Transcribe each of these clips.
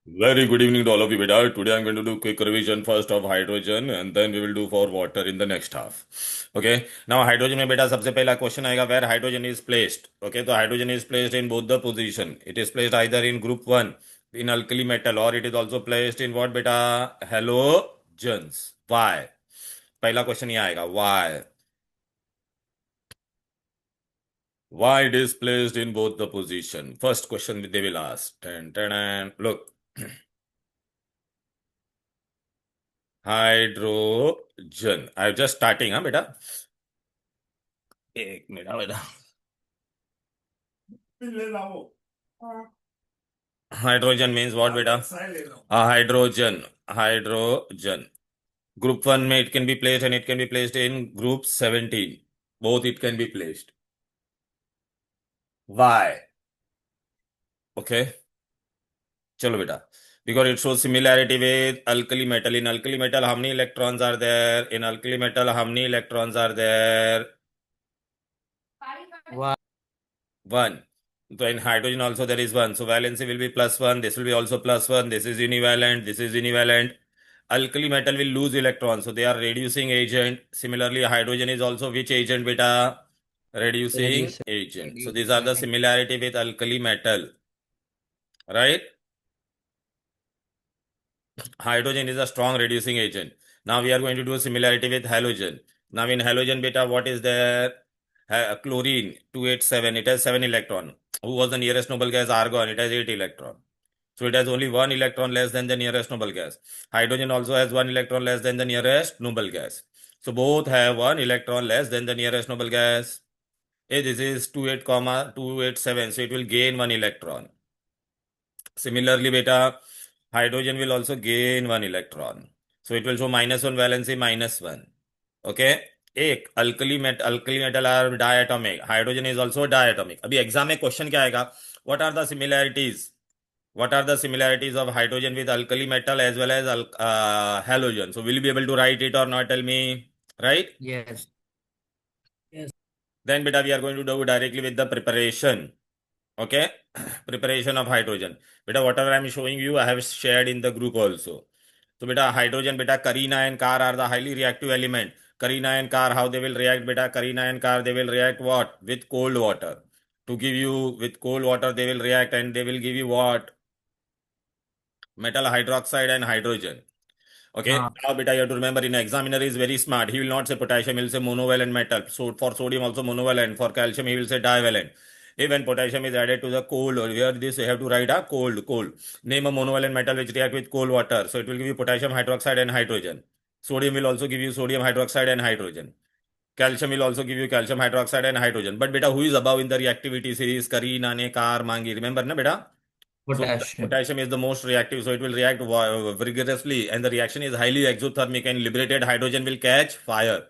Very good evening to all of you, beta. Today I'm going to do quick revision first of hydrogen and then we will do for water in the next half. Okay. Now hydrogen में बेटा सबसे पहला question आएगा where hydrogen is placed. Okay, तो hydrogen is placed in both the position. It is placed either in group 1 in alkali metal or it is also placed in what beta halogens. Why? पहला question ये आएगा why. Why it is placed in both the position? First question they will ask. Look. Hydrogen I just starting हाँ बेटा एक minute हाँ बेटा hydrogen means what बेटा hydrogen hydrogen group 1 में it can be placed and it can be placed in group 17 both it can be placed why okay चलो बेटा because it shows similarity with alkali metal. In alkali metal, how many electrons are there? In alkali metal, how many electrons are there? One. One. So in hydrogen also there is one. So valency will be +1. This will be also +1. This is univalent. This is univalent. Alkali metal will lose electrons. So they are reducing agent. Similarly, hydrogen is also which agent beta? Reducing Reducing. agent. So these are the similarity with alkali metal. Right? Hydrogen is a strong reducing agent. Now we are going to do a similarity with halogen. Now in halogen beta, what is there? Chlorine 287, it has 7 electron. Who was the nearest noble gas? Argon, it has 8 electron. So it has only 1 electron less than the nearest noble gas. Hydrogen also has 1 electron less than the nearest noble gas. So both have 1 electron less than the nearest noble gas. This is 28, 287, so it will gain 1 electron. Similarly, beta, hydrogen will also gain 1 electron. So it will show -1 valency, -1. Okay. एक alkali metal are diatomic hydrogen is also diatomic अभी exam में question क्या आएगा what are the similarities of hydrogen with alkali metal as well as halogen so will you be able to write it or not tell me right Yes. Yes. then beta we are going to do directly with the preparation okay preparation of hydrogen beta whatever I am showing you I have shared in the group also so beta hydrogen beta carina and car are the highly reactive element carina and car how they will react beta carina and car they will react what with cold water to give you with cold water they will react and they will give you what metal hydroxide and hydrogen okay, हाँ. now beta, you have to remember in examiner is very smart. He will not say potassium, he will say monovalent metal. So for sodium also monovalent. For calcium, he will say divalent. Even potassium is added to the cold, or here this you have to write a cold. Name a monovalent metal which react with cold water. So it will give you potassium hydroxide and hydrogen. Sodium will also give you sodium hydroxide and hydrogen. Calcium will also give you calcium hydroxide and hydrogen. But beta, who is above in the reactivity series? Kari, Nane, Kar, Mangi. Remember, na beta? So Potassium. potassium is the most reactive, so it will react vigorously, and the reaction is highly exothermic, and liberated hydrogen will catch fire.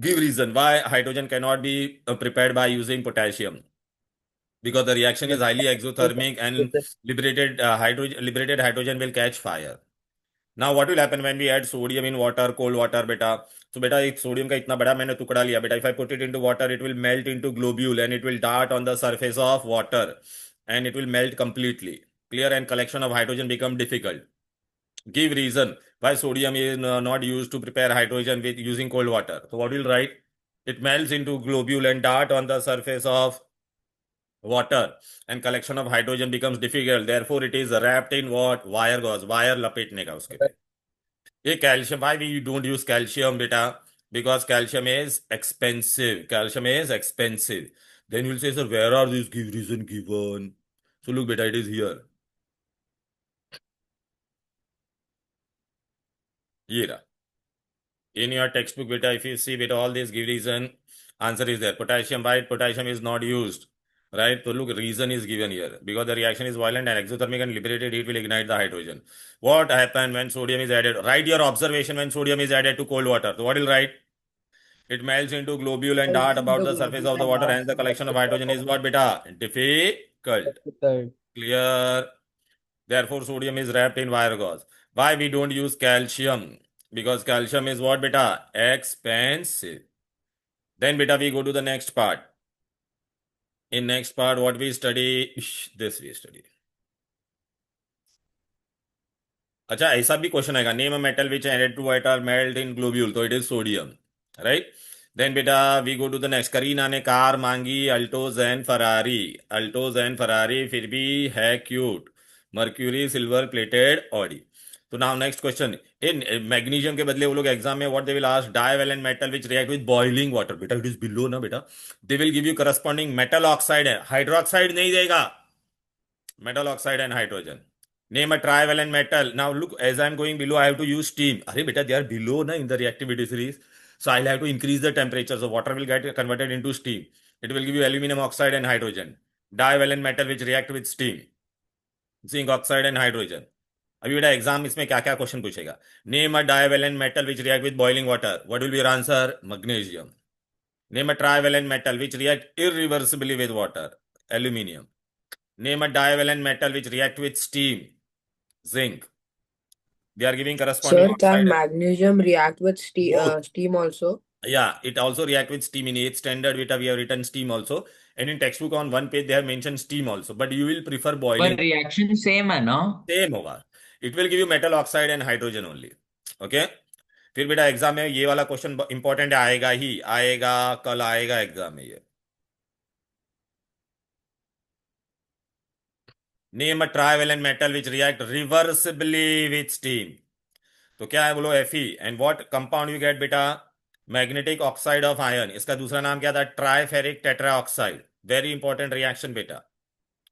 Give reason why hydrogen cannot be prepared by using potassium because the reaction is highly exothermic, and liberated hydrogen will catch fire. Now what will happen when we add sodium in water, cold water, beta? So beta, एक sodium का इतना बड़ा मैंने टुकड़ा लिया beta. If I put it into water, it will melt into globule and it will dart on the surface of water, and it will melt completely. Clear, and collection of hydrogen become difficult. Give reason why sodium is not used to prepare hydrogen with using cold water. So what will write? It melts into globule and dart on the surface of water, and collection of hydrogen becomes difficult. Therefore, it is wrapped in what? Wire gauze. Wire लपेटने का उसके पे. ये calcium, why we don't use calcium beta? Because calcium is expensive. Calcium is expensive. Then you'll say, sir, where are these give reason given? So look beta, it is here. ये रहा. In your textbook beta, if you see beta, all these give reason, answer is there. Potassium, why potassium is not used? Right? So look, reason is given here. Because the reaction is violent and exothermic and liberated heat will ignite the hydrogen. What happens when sodium is added? Write your observation when sodium is added to cold water. So what will write? It melts into globule and dart about the surface of the water. Hence, the collection of hydrogen is what beta? Difficult. Clear. Therefore, sodium is wrapped in wire gauze. Why we don't use calcium? Because calcium is what beta? Expensive. Then beta, we go to the next part. In next part, what we study? This we study. अच्छा, ऐसा भी question आएगा, name a metal which added to water melt in globule, तो it is sodium, right. Then बेटा we go to the next, Kareena ने car मांगी Altos and Ferrari, Altos and Ferrari फिर भी है cute, mercury silver plated Audi. तो now next question, इन magnesium के बदले वो लोग एग्जाम में what they will ask, divalent metal which react with boiling water, बेटा इट इज बिलो ना बेटा, they will give you corresponding metal oxide है, हाइड्रोक्साइड नहीं देगा, metal oxide and hydrogen. Name a trivalent metal. Now look, as I'm going below, I have to use steam. Arey beta, they are below na in the reactivity series. So I'll have to increase the temperature. So water will get converted into steam. It will give you aluminum oxide and hydrogen. Divalent metal which react with steam. Zinc oxide and hydrogen. अभी बेटा exam इसमें क्या क्या question पूछेगा, name a divalent metal which react with boiling water, what will be your answer, magnesium. Name a trivalent metal which react irreversibly with water, aluminium. Name a divalent metal which react with steam. Zinc. They are giving corresponding Sir, can oxide. magnesium react with Both. steam also? Yeah, it also react with steam. In 8th standard, we have written steam also. And in textbook on one page, they have mentioned steam also. But you will prefer पर boiling. Reaction same है ना? Same होगा. It will give you metal oxide and hydrogen only. Okay? फिर बेटा exam में ये वाला question important आएगा ही आएगा, कल आएगा एग्जाम में ये। Name a trivalent metal which react reversibly with steam, तो क्या है बोलो, Fe। And what compound you get बेटा, मैग्नेटिक ऑक्साइड ऑफ आयरन, इसका दूसरा नाम क्या था, triferric tetra oxide. Very important reaction बेटा,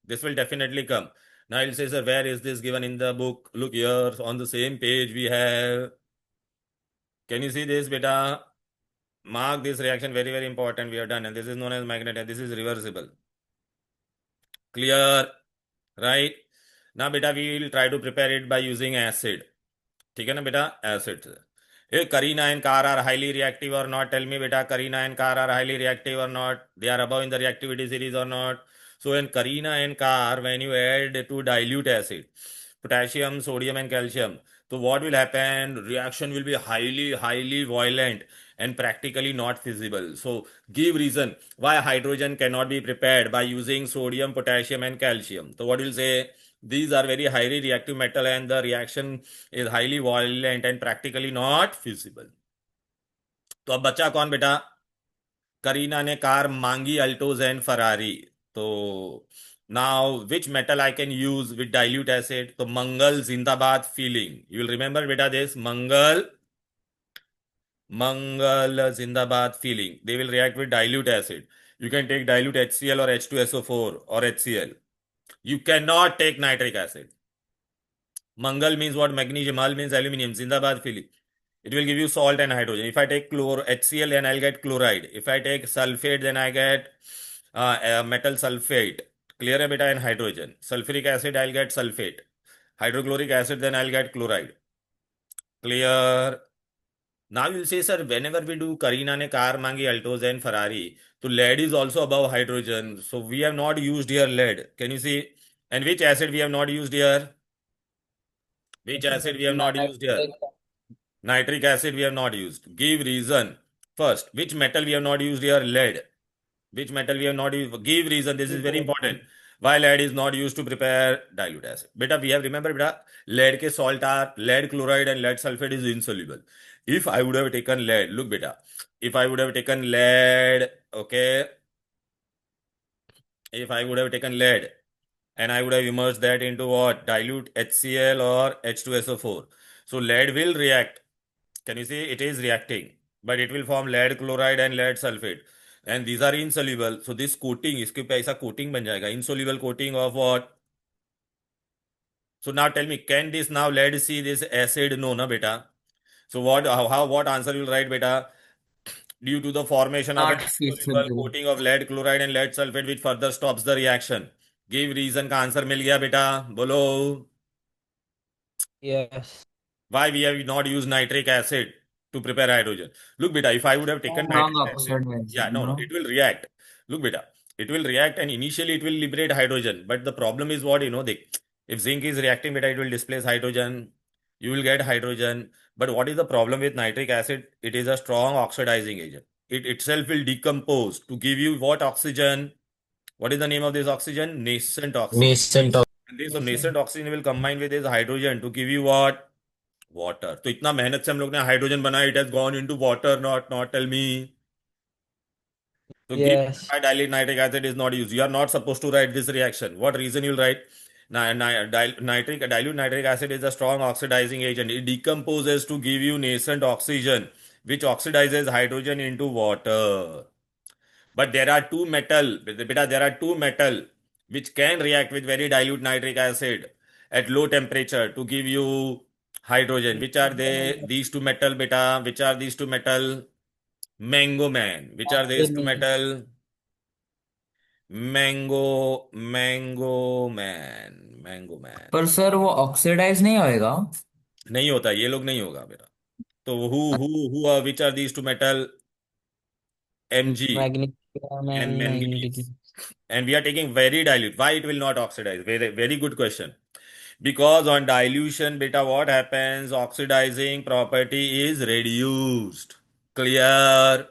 this will definitely come. Now will say sir where is this given in the book, look here on the same page we have, can you see this बेटा, mark this reaction, very very important, we have done, and this is known as magnet and this is reversible, clear, right? Now beta we will try to prepare it by using acid, ठीक है ना बेटा, acid से। A Kareena and car are highly reactive और not, tell me बेटा, Kareena and car are highly reactive और not, they are above in the reactivity series और not. So in Kareena and car when you add to dilute acid potassium, sodium and calcium, so what will happen, reaction will be highly violent and practically not feasible. So give reason why hydrogen cannot be prepared by using sodium, potassium and calcium. So what will say, these are very highly reactive metal and the reaction is highly violent and practically not feasible. तो अब बचा कौन बेटा, करीना ने car मांगी Altos and Ferrari, तो now which metal I can use with dilute acid, तो मंगल जिंदाबाद फीलिंग, यू विल रिमेंबर बेटा दिस, मंगल जिंदाबाद feeling, they will react with dilute acid, you can take dilute HCl or H2SO4 or HCl, you cannot take nitric acid. Mangal means what, magnesium, Al means aluminium, zindabad feeling, it will give you salt and hydrogen. If I take HCl, then I'll get chloride. If I take sulfate, then I get metal sulfate. Clear hai beta, and hydrogen. Sulfuric acid, I'll get sulfate. Hydrochloric acid, then I'll get chloride. Clear? Now you'll say, sir, whenever we do Karina ne car mangi Altos and Ferrari, so lead is also above hydrogen. So we have not used here lead. Can you see? And which acid we have not used here? Which acid we have not used here? Nitric acid we have not used. Give reason. First, which metal we have not used here? Lead. Which metal we have not used? Give reason. This is very important. Why lead is not used to prepare dilute acid? Beta, we have remember beta, lead ke salt are lead chloride and lead sulfate is insoluble. If I would have taken lead, look beta, if I would have taken lead, okay, if I would have taken lead and I would have immersed that into what? Dilute HCl or H2SO4. So lead will react. Can you see? It is reacting, but it will form lead chloride and lead sulfate. And these are insoluble. So this coating, इसके ऊपर ऐसा coating बन जाएगा. Insoluble coating of what? So now tell me, can this now lead see this acid? No, na beta. So what answer you will write beta? Due to the formation of an Not insoluble feasible. coating of lead chloride and lead sulfate which further stops the reaction. Give reason का answer मिल गया बेटा, बोलो। Yes. Why we have not used nitric acid to prepare hydrogen? Look beta, if I would have taken Strong nitric acid, yeah, oxidation, no, no? it will react. Look beta, it will react and initially it will liberate hydrogen, but the problem is what, if zinc is reacting beta, it will displace hydrogen, you will get hydrogen, but what is the problem with nitric acid? It is a strong oxidizing agent. It itself will decompose to give you what oxygen? What is the name of this oxygen? Nascent oxygen. Nascent. And this so nascent oxygen will combine with this hydrogen to give you what? water. तो इतना मेहनत से हम लोग ने hydrogen बनाया, it has gone into water, not tell me. So give Yes. why dilute nitric acid is not used. You are not supposed to write this reaction. What reason you'll write? Dilute nitric acid is a strong oxidizing agent. It decomposes to give you nascent oxygen, which oxidizes hydrogen into water. But there are two metal, beta, there are two metal which can react with very dilute nitric acid at low temperature to give you hydrogen. Which are they? These two metal, beta. Which are these two metal? Mango man. Which are these two metal? Mango man. पर sir वो oxidise नहीं होएगा? नहीं होता, ये लोग नहीं होगा मेरा. तो who which are these two metal? Mg magnesium and and manganese. And we are taking very dilute. Why it will not oxidize? Very good question. Because on dilution, beta, what happens? Oxidizing property is reduced. Clear?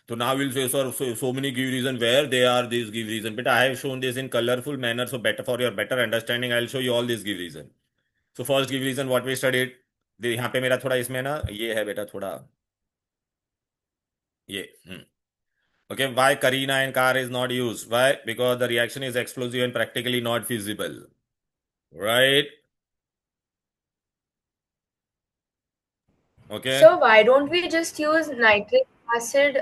So now we'll say, sir, so many give reason where they are these give reason. But I have shown this in colorful manner, so better for your better understanding, I'll show you all these give reason. So first give reason what we studied. यहाँ पे मेरा थोड़ा इसमें ना ये है बेटा थोड़ा ये okay, why Carina and car is not used? Why? Because the reaction is explosive and practically not feasible. Right? Okay. So why don't we just use nitric acid?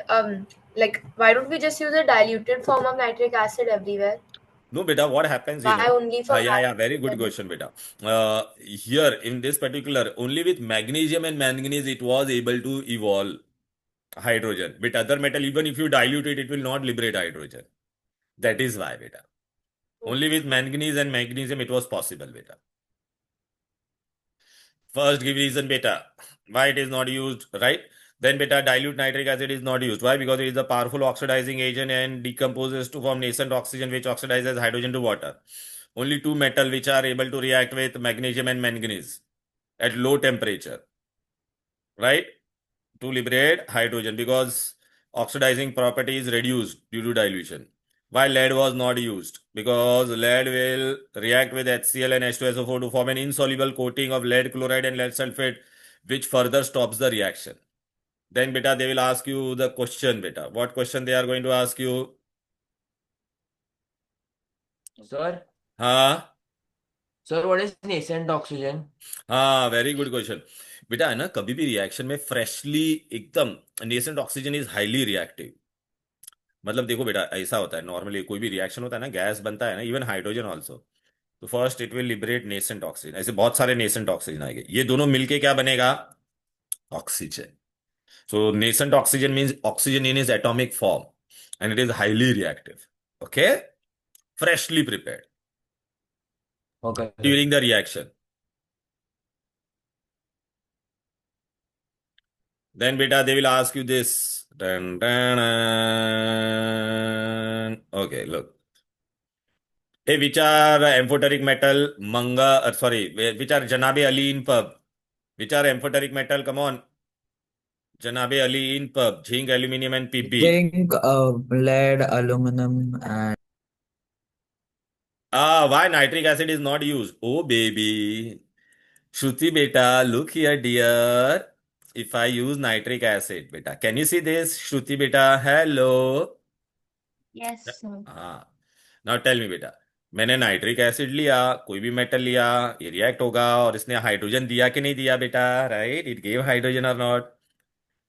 Like why don't we just use a diluted form of nitric acid everywhere? No, beta, what happens, Why only for yeah, very good hydrogen? question, beta. Here in this particular, only with magnesium and manganese it was able to evolve hydrogen. With other metal, even if you dilute it, it will not liberate hydrogen. That is why, beta. Only with manganese and magnesium it was possible, beta. First give reason, beta, why it is not used, right? Then beta, dilute nitric acid is not used. Why? Because it is a powerful oxidizing agent and decomposes to form nascent oxygen which oxidizes hydrogen to water. Only two metal which are able to react with magnesium and manganese at low temperature, right? To liberate hydrogen because oxidizing property is reduced due to dilution. Why lead was not used? Because lead will react with HCl and H2SO4 to form an insoluble coating of lead chloride and lead sulfate, which further stops the reaction. Then, beta, they will ask you the question, beta. What question they are going to ask you? Sir, हाँ sir, what is nascent oxygen? हाँ, very good question. बेटा है ना, कभी भी reaction में freshly एकदम nascent oxygen is highly reactive. मतलब देखो बेटा, ऐसा होता है नॉर्मली कोई भी रिएक्शन होता है ना, गैस बनता है ना, इवन हाइड्रोजन ऑल्सो. तो first it will liberate nascent oxygen. ऐसे बहुत सारे नेसेंट ऑक्सीजन आएंगे, ये दोनों मिलके क्या बनेगा? Oxygen. So nascent oxygen means oxygen in is atomic form and it is highly reactive. Okay, freshly prepared Okay, sir. during the reaction. Then, beta, they will ask you this. Dun, dun, dun. Okay, look. Hey, which are amphoteric metal? Sorry, which are Janabe Ali in pub? Which are amphoteric metal? Come on. Janabe Ali in pub. Zinc, aluminium, and PP. Zinc, lead, aluminum, and Why nitric acid is not used? Oh, baby. Shruti, beta, look here, dear. If I use nitric acid, beta, can you see this? Shruti, beta, hello. Yes, sir. हाँ. Now tell me, बेटा, मैंने nitric acid लिया, कोई भी metal लिया, ये react होगा और इसने हाइड्रोजन दिया कि नहीं दिया बेटा? राइट, इट गेव हाइड्रोजन और not?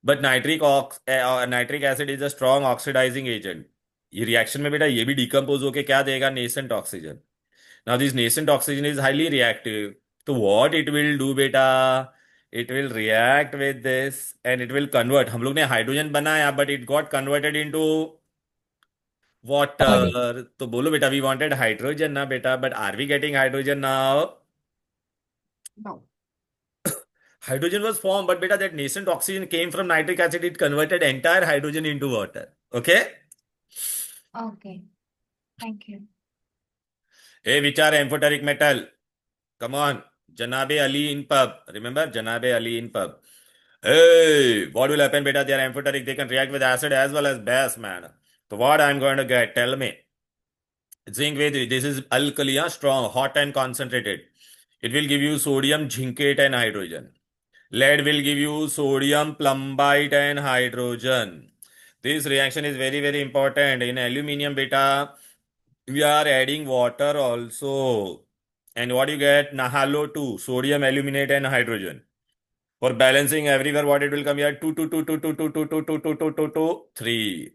But nitric acid is a strong oxidizing agent. ये रिएक्शन में बेटा ये भी डिकम्पोज होके क्या देगा? Nascent oxygen. Now this nascent oxygen is highly reactive. तो व्हाट इट विल डू बेटा? It will react with this and it will convert. हम लोग ने हाइड्रोजन बनाया but it got converted into water. तो बोलो बेटा, we wanted hydrogen ना बेटा, but are we getting hydrogen now? No. Hydrogen was formed, but beta, that nascent oxygen came from nitric acid. It converted entire hydrogen into water. Okay? Okay. Thank you. Hey, which are amphoteric metal? Come on. Janabe Ali in pub. Remember? Janabe Ali in pub. Hey, what will happen beta? They are amphoteric. They can react with acid as well as base, man. So what I'm going to get? Tell me. Zinc with this is alkali, strong, hot and concentrated. It will give you sodium zincate and hydrogen. Lead will give you sodium plumbite and hydrogen. This reaction is very, very important. In aluminium beta, we are adding water also. And what you get? NaHalO2, sodium aluminate and hydrogen. For balancing everywhere, what it will come here? 2, 2, 2, 2, 2, 2, 2, 2, 2, 2, 2, 2, 2, 3.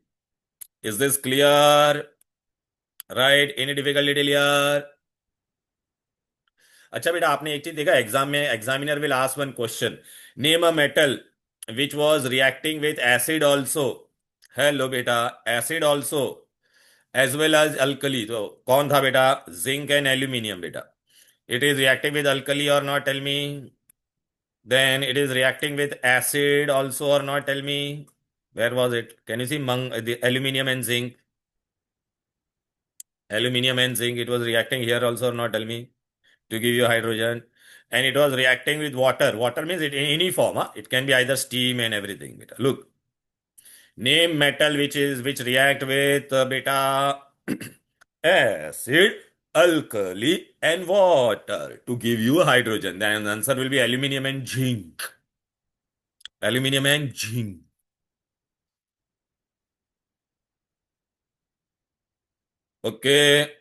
Is this clear? Right? Any difficulty till here? अच्छा बेटा आपने एक चीज देखा exam में examiner will ask one question name a metal which was reacting with acid also hello बेटा acid also as well as alkali तो कौन था बेटा जिंक एंड एल्यूमिनियम बेटा it is reacting with alkali और not tell me then it is reacting with acid also or not tell me where was it can you see the aluminium and zinc it was reacting here also or not tell me to give you hydrogen and it was reacting with water. Water means it in any form. Huh? It can be either steam and everything. Beta. Look, name metal which react with beta acid, alkali and water to give you hydrogen. Then the answer will be aluminium and zinc. Aluminium and zinc. Okay.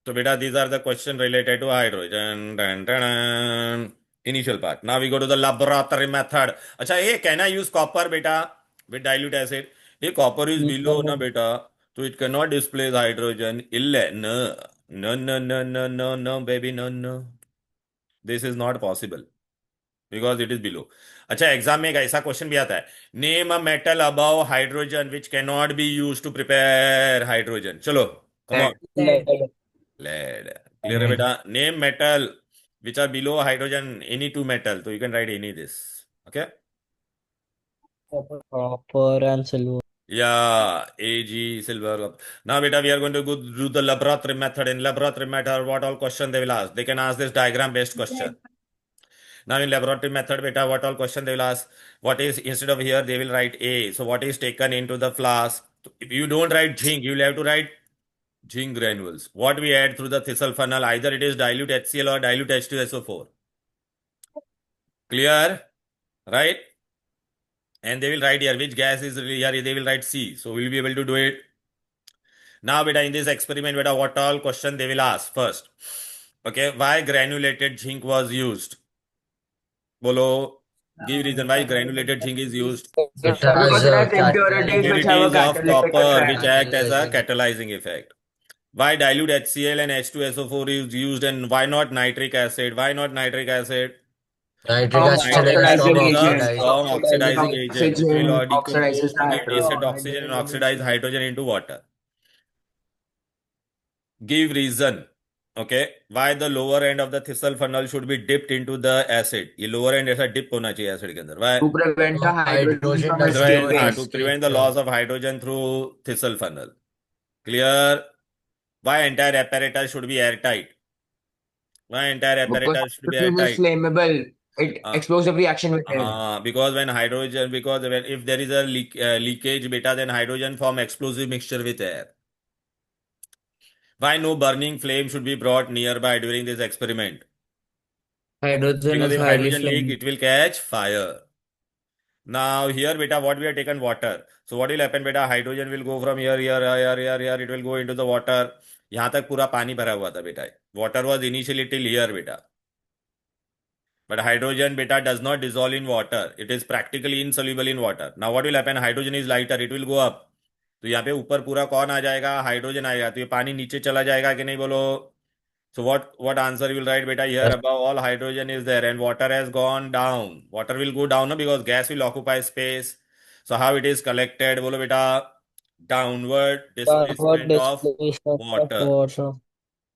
So beta, these are the questions related to hydrogen. Dun, dun, dun. Initial part. Now we go to the laboratory method. Acha, hey, can I use copper beta with dilute acid? Hey, copper is below na beta, so it cannot displace hydrogen. Ille, no, no, no, no, no, no, no, baby, no, no. This is not possible because it is below. अच्छा exam में एक ऐसा question भी आता है name a metal above hydrogen which can not be use to prepare hydrogen चलो come on lead clear hai beta name metal which are below hydrogen any two metal so you can write any this okay Copper and silver. yeah Ag silver now beta we are going to go do the laboratory method in laboratory method what all question they will ask they can ask this diagram based question now in laboratory method beta what all question they will ask what is instead of here they will write A so what is taken into the flask if you don't write zinc you will have to write zinc granules. What we add through the thistle funnel, either it is dilute HCl or dilute H2SO4. Clear? Right? And they will write here which gas is here, they will write C. So we'll be able to do it. Now, beta, in this experiment, beta, what all question they will ask first? Okay, why granulated zinc was used? Bolo, give reason why granulated zinc is used. Because it has impurities which have a Impurities of catalytic copper effect. which act as a catalyzing effect. Why dilute HCl and H2SO4 is used and why not nitric acid? Why not nitric acid? Nitric Nitric acid is a acid strong oxidizing agent. It will Oxygen decompose oxidizes to get hydrogen. acid oxygen and oxidize hydrogen into water. Give reason. Okay, why the lower end of the thistle funnel should be dipped into the acid? ये lower end ऐसा dip होना चाहिए acid के अंदर. Why? To prevent the hydrogen from escaping. To prevent the loss of hydrogen through thistle funnel. Clear? Why entire apparatus should be airtight? Why entire Because apparatus should be hydrogen is airtight? flammable. It explosive reaction with air. Because when hydrogen, if there is a leakage beta, then hydrogen form explosive mixture with air. Why no burning flame should be brought nearby during this experiment? Hydrogen Because is if highly hydrogen leak, flammable. it will catch fire. Now here beta, what we have taken water. So what will happen beta? Hydrogen will go from here, it will go into the water. यहाँ तक पूरा पानी भरा हुआ था बेटा. Water was initially till here beta. But hydrogen beta does not dissolve in water. It is practically insoluble in water. Now what will happen? Hydrogen is lighter. It will go up. तो यहाँ पे ऊपर पूरा कौन आ जाएगा hydrogen आएगा तो ये पानी नीचे चला जाएगा कि नहीं बोलो so what answer you will write beta here above all hydrogen is there and water has gone down water will go down no? Because gas will occupy space so how it is collected bolo beta downward displacement of water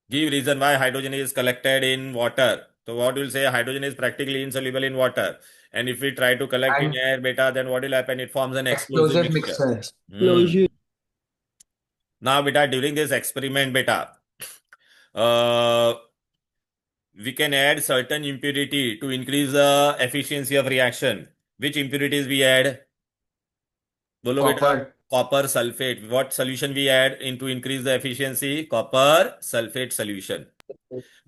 give reason why hydrogen is collected in water so what will say hydrogen is practically insoluble in water and if we try to collect in air beta then what will happen it forms an explosive mixture. Now beta during this experiment beta we can add certain impurity to increase the efficiency of reaction. Which impurities we add? Bolo beta. Copper sulfate. What solution we add to increase the efficiency? Copper sulfate solution.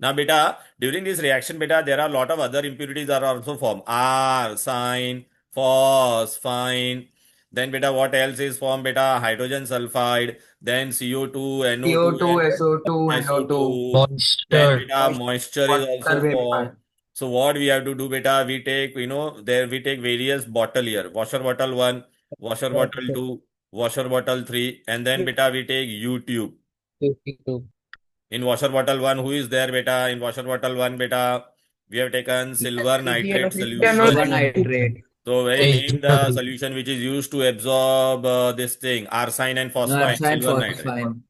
Now, beta, during this reaction, beta, there are a lot of other impurities are also formed. Arsine, phosphine. Then, beta, what else is formed? Beta, hydrogen sulfide. Then CO2, NO2, CO2, and SO2, NO2, SO2. Then, Monster. beta, moisture is water also formed. vapor. So, what we have to do, beta, we take, there we take various bottle here. Washer bottle 1, washer bottle 2, washer bottle 3, and then, beta, we take U tube. 52. In washer bottle 1, who is there, beta? In washer bottle 1, beta, we have taken silver nitrate Silver solution. nitrate. So, name the H3. solution which is used to absorb this thing, arsine and phosphine, Arsine, silver nitrate. phosphine.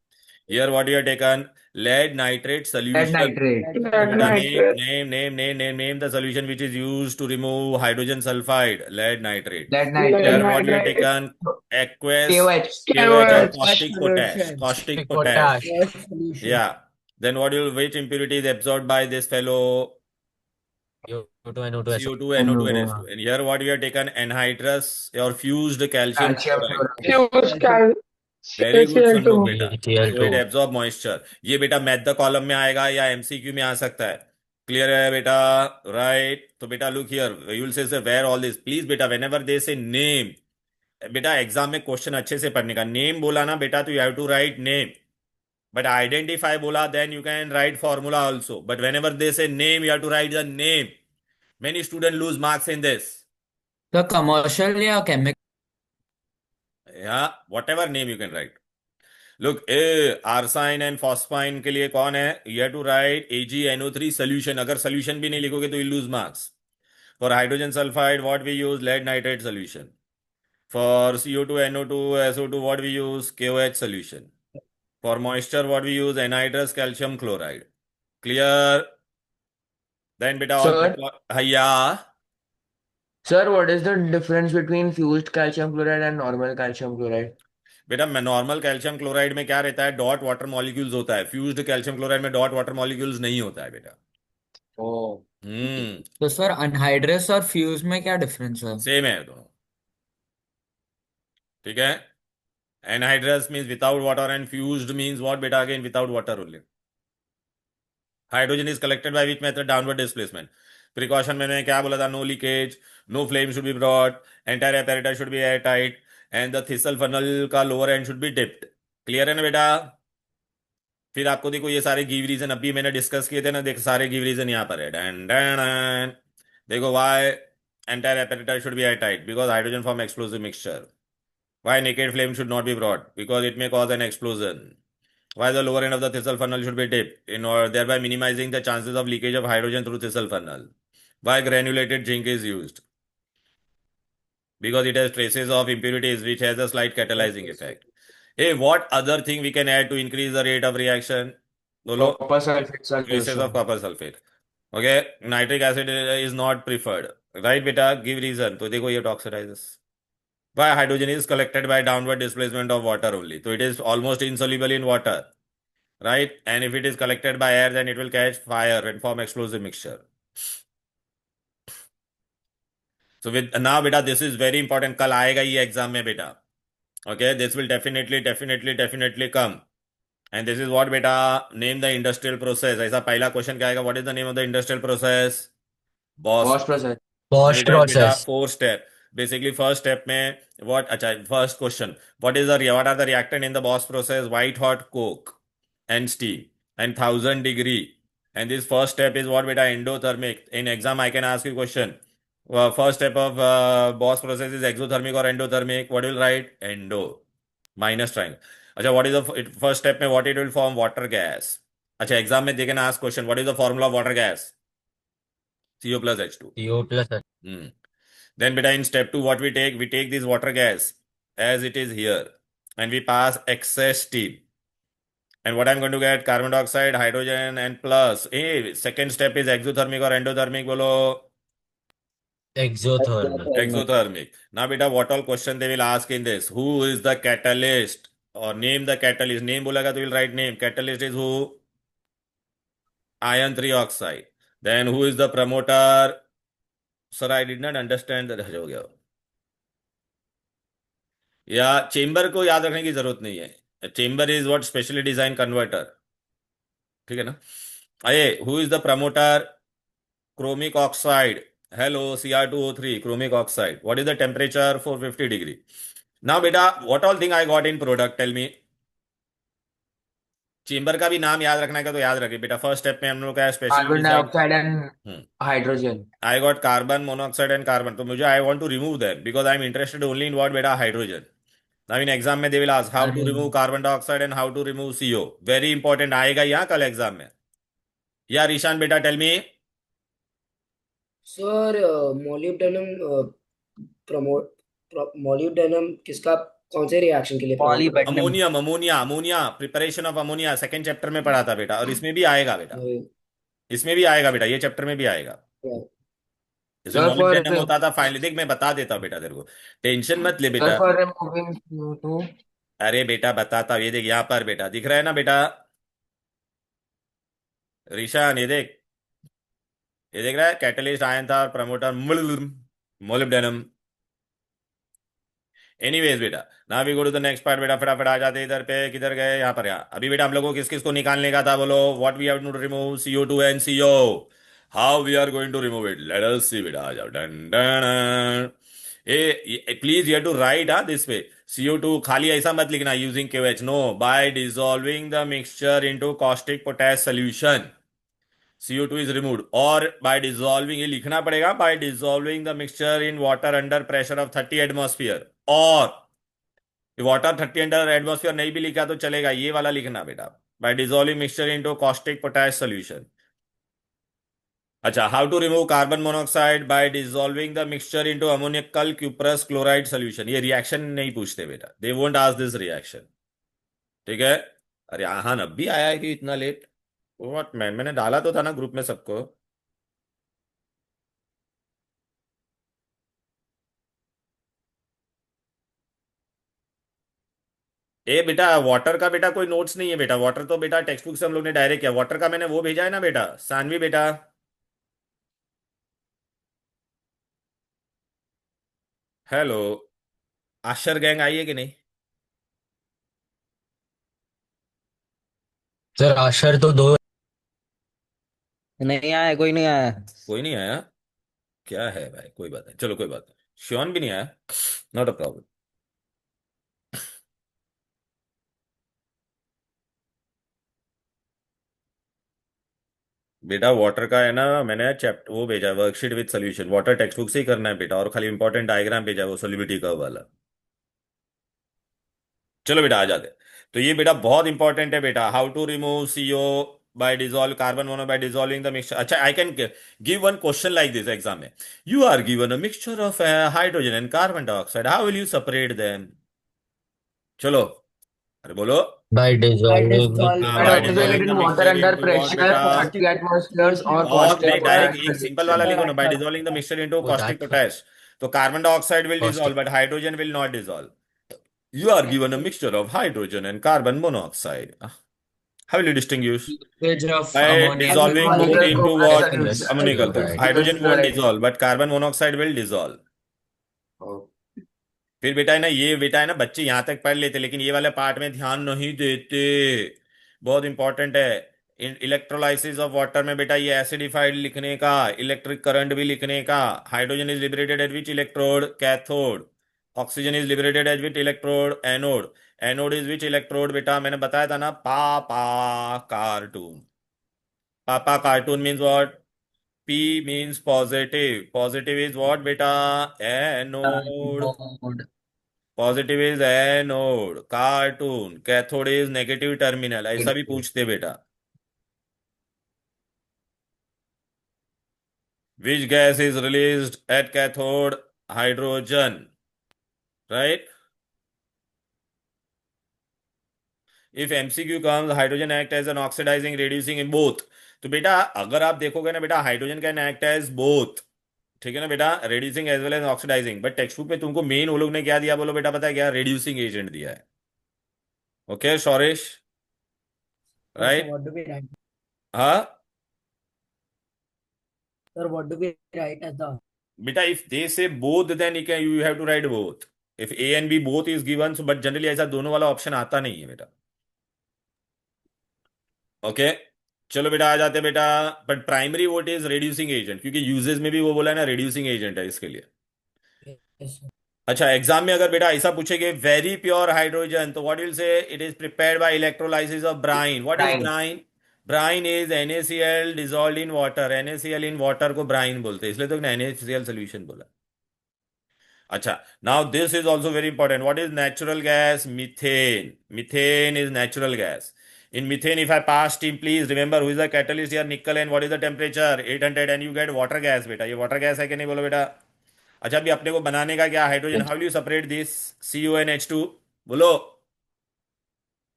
Here, what you have taken? Lead nitrate Lead solution. nitrate. Beta, name the solution which is used to remove hydrogen sulfide, lead nitrate. Lead Here, nitrate. what you have taken? Aqueous, KOH. KOH or caustic potash, caustic potash. Potash. Solution. Yeah. Then which impurity is absorbed by this fellow? CO2 and O2 CO2, NO2, and H2. And here what we have taken anhydrous or fused calcium Calcium chloride. chloride. Very good Sanu बेटा. HCl2. So it absorb moisture. ये बेटा math the column में आएगा या MCQ में आ सकता है. Clear है बेटा? राइट. तो बेटा look here, you will say where all this. Please बेटा, व्हेनेवर दे से नेम, बेटा एग्जाम में क्वेश्चन अच्छे से पढ़ने का. नेम बोला ना बेटा तो you have to write name. But identify bola, then you can write formula also. But whenever they say name, you have to write the name. Many students lose marks in this. The commercial या chemical. Yeah, whatever name you can write. Look, arsine and phosphine के लिए कौन है? You have to write AgNO3 solution. अगर solution भी नहीं लिखोगे तो you lose marks. For hydrogen sulfide, what we use? Lead nitrate solution. For CO2, NO2, SO2, what we use? KOH solution. For moisture, what we use? Anhydrous calcium chloride. Clear? Then beta Sir? yeah. Sir, what is the difference between fused calcium chloride and normal calcium chloride? बेटा normal calcium chloride में क्या रहता है? Dot water molecules होता है. Fused calcium chloride में dot water molecules नहीं होता है बेटा. Oh. तो सर अनहाइड्रस और फ्यूज में क्या डिफरेंस है? सेम है दोनों. ठीक है. Anhydrous means without water and fused means what बेटा? Again without water only. Hydrogen is collected by which method? Downward displacement. Precaution मैंने क्या बोला था? No leakage, no flame should be brought, entire apparatus should be air tight, and the thistle funnel का lower end should be dipped. Clear है ना बेटा? फिर आपको देखो ये सारे गिव रीजन अभी मैंने डिस्कस किए थे ना, देख सारे गिव रीजन यहाँ पर है. Done done. देखो why entire apparatus should be air tight? Because hydrogen form explosive mixture. Why naked flame should not be brought? Because it may cause an explosion. Why the lower end of the thistle funnel should be dipped in order thereby minimizing the chances of leakage of hydrogen through thistle funnel? Why granulated zinc is used? Because it has traces of impurities which has a slight catalyzing effect. Hey, what other thing we can add to increase the rate of reaction? Bolo? Copper sulfate Traces solution. of copper sulfate. Okay, nitric acid is not preferred. Right, beta? Give reason. तो देखो ये oxidizes. Why hydrogen is collected by downward displacement of water only. So it is almost insoluble in water, right? And if it is collected by air, then it will catch fire and form explosive mixture. So with now, beta, this is very important. कल आएगा ये exam में beta. Okay, this will definitely come. And this is what beta? Name the industrial process. ऐसा पहला question क्या आएगा? What is the name of the industrial process? Bosch process. Bosch It has beta process. 4 step. Basically, first step में what? अच्छा, first question. What are the reactant in the Bosch process? White hot coke and steam and 1000 degree. And this first step is what beta? Endothermic. In exam, I can ask you question. First step of Bosch process is exothermic or endothermic. What will write? Endo. Minus triangle. अच्छा, what is the first step में? What it will form? Water gas. अच्छा, exam में they can ask question. What is the formula of water gas? CO plus H2. CO plus H. Then beta in step 2 what we take? We take this water gas as it is here and we pass excess steam. And what I'm going to get? Carbon dioxide, hydrogen and plus. Hey, second step is exothermic or endothermic? Bolo? Exothermic. Exothermic. Now beta what all question they will ask in this? Who is the catalyst? Or name the catalyst. Name बोलेगा तो will write name. Catalyst is who? Iron 3 oxide. Then who is the promoter? Sir, I did not understand that. हो गया. या chamber को याद रखने की जरूरत नहीं है. Chamber is what? Specially design converter. ठीक है ना? Hey, who is the promoter? Chromic oxide. Hello, Cr2O3, chromic oxide. What is the temperature? 450 degree. Now, beta, what all thing I got in product? Tell me. Chamber का भी नाम याद रखना है, का तो याद रखे बेटा. फर्स्ट स्टेप में हम लोग का specially carbon decide. Dioxide and hydrogen. I got carbon monoxide and carbon. तो मुझे I want to remove them because I am interested only in what बेटा hydrogen. Now in exam में they will ask how to अरे remove carbon dioxide and how to remove CO. Very important आएगा यहाँ कल exam में. या ईशान बेटा tell me. Sir molybdenum किसका कौन से रिएक्शन के लिए प्रमोट कर Molybdenum. Ammonium ammonia ammonia preparation of ammonia second chapter में पढ़ा था बेटा, और इसमें भी आएगा बेटा. इसमें भी आएगा बेटा, ये चैप्टर में भी आएगा. इसमें सर फॉर मॉलिब्डेनम होता था फाइनली. देख मैं बता देता हूँ बेटा तेरे को, टेंशन मत ले सर बेटा. For removing CO2. अरे बेटा बताता हूँ, ये देख यहाँ पर बेटा दिख रहा है ना बेटा ऋषान, ये देख रहा है कैटलिस्ट आयन था और प्रमोटर मोलिब्डेनम. एनीवेज बेटा, now we go to the next part बेटा. फटाफट आ जाते इधर पे. किधर गए? यहाँ पर. यहाँ अभी बेटा हम लोगों को किस किस को निकालने का था बोलो. What we have to remove? CO2 and CO. How we are going to remove it? Let us see बेटा. आ जाओ. Done done. A please you have to write this way. CO2 खाली ऐसा मत लिखना using KOH. No, by dissolving the mixture into caustic potash solution CO2 is removed. और by dissolving, ये लिखना पड़ेगा, by dissolving the mixture in water under pressure of 30 atmosphere. और water 30 under atmosphere नहीं भी लिखा तो चलेगा, ये वाला लिखना बेटा. by dissolving mixture into caustic potash solution. अच्छा, how to remove carbon monoxide? By dissolving the mixture into ammoniacal cuprous chloride solution. ये रिएक्शन नहीं पूछते बेटा, they won't ask this reaction. ठीक है. अरे हाँ, अब भी आया है कि इतना लेट? व्हाट मैन, मैंने डाला तो था ना ग्रुप में सबको. ए बेटा, वाटर का बेटा कोई नोट्स नहीं है बेटा. वाटर तो बेटा टेक्स्ट बुक से हम लोग ने डायरेक्ट किया. वाटर का मैंने वो भेजा है ना बेटा, सानवी बेटा. हेलो, आशर गैंग आई है कि नहीं? सर आशर तो दो. नहीं आया, कोई नहीं आया. कोई नहीं आया? क्या है भाई, कोई बात नहीं, चलो कोई बात नहीं. श्योन भी नहीं आया, नॉट अ प्रॉब्लम. बेटा वाटर का है ना, मैंने चैप्टर वो भेजा worksheet with solution. Water text book से ही करना है बेटा, और खाली इंपॉर्टेंट डायग्राम भेजा है वो सोलिबिलिटी कर्व वाला. चलो बेटा आ जाते. तो ये बेटा बहुत इंपॉर्टेंट है बेटा. How to remove CO by dissolve carbon mono by dissolving the mixture. अच्छा, I can give one question like this exam में. You are given a mixture of hydrogen and carbon dioxide. How will you separate them? चलो, अरे बोलो. Bye dissolving हाँ, by By dissolving it dissolving the in water mixture under into what pressure बेटा? 30 atmospheres or और caustic नहीं, potash direct एक simple वाला solution. लिखो ना. by dissolving the mixture into Oh, caustic that potash. तो carbon dioxide will dissolve, caustic. but hydrogen will not dissolve. You are given a mixture of hydrogen and carbon monoxide. How will you distinguish? Usage of By ammonia dissolving both Ammonical into chloride what? solution. Ammonical. तो Chloride. hydrogen won't Chloride. dissolve, but carbon monoxide will dissolve. Oh. फिर बेटा है ना, ये बेटा है ना, बच्चे यहाँ तक पढ़ लेते लेकिन ये वाले पार्ट में ध्यान नहीं देते. बहुत इंपॉर्टेंट है. इलेक्ट्रोलाइसिस ऑफ वाटर में बेटा ये एसिडिफाइड लिखने का, इलेक्ट्रिक करंट भी लिखने का. Hydrogen is liberated at which electrode? Cathode. Oxygen is liberated at which electrode? Anode. Anode is which electrode बेटा? मैंने बताया था ना, पापा कार्टून. पापा cartoon means what? P means positive. Positive is what beta? Anode. Anode. Positive is anode. Cartoon. Cathode is negative terminal. ऐसा भी पूछते बेटा. Which gas is released at cathode? Hydrogen. Right? If MCQ comes, hydrogen act as an oxidizing, reducing in both. तो बेटा अगर आप देखोगे ना बेटा, hydrogen can act as both. ठीक है ना बेटा, reducing as well as oxidizing. But text book में तुमको मेन वो लोग ने क्या दिया बोलो बेटा, पता है क्या? रेड्यूसिंग एजेंट दिया है. Okay Shauresh, right? what do we write? हाँ Sir, what do we write as the बेटा, if they say both then you have to write both. If A and B both is given, but generally ऐसा दोनों वाला option आता नहीं है बेटा. Okay चलो बेटा आ जाते बेटा। But primary what is reducing agent, क्योंकि यूजेस में भी वो बोला है ना रिड्यूसिंग एजेंट है इसके लिए। Yes, sir. अच्छा, एग्जाम में अगर बेटा ऐसा पूछेगे वेरी प्योर हाइड्रोजन, तो what will say it is prepared by electrolysis of brine. What is Brine. Brine? Brine is NaCl dissolve in water. NaCl in water को ब्राइन बोलते हैं, इसलिए तो NaCl सोल्यूशन बोला। अच्छा, now this is also very important. What is natural gas? Methane. Methane is natural gas. In methane, if I pass steam, please remember who is the catalyst here? Nickel. And what is the temperature? 800, and you get water gas बेटा। ये water gas है कि नहीं बोलो बेटा। अच्छा, अभी अपने को बनाने का क्या? Hydrogen. How will you separate this? CuNH2 बोलो।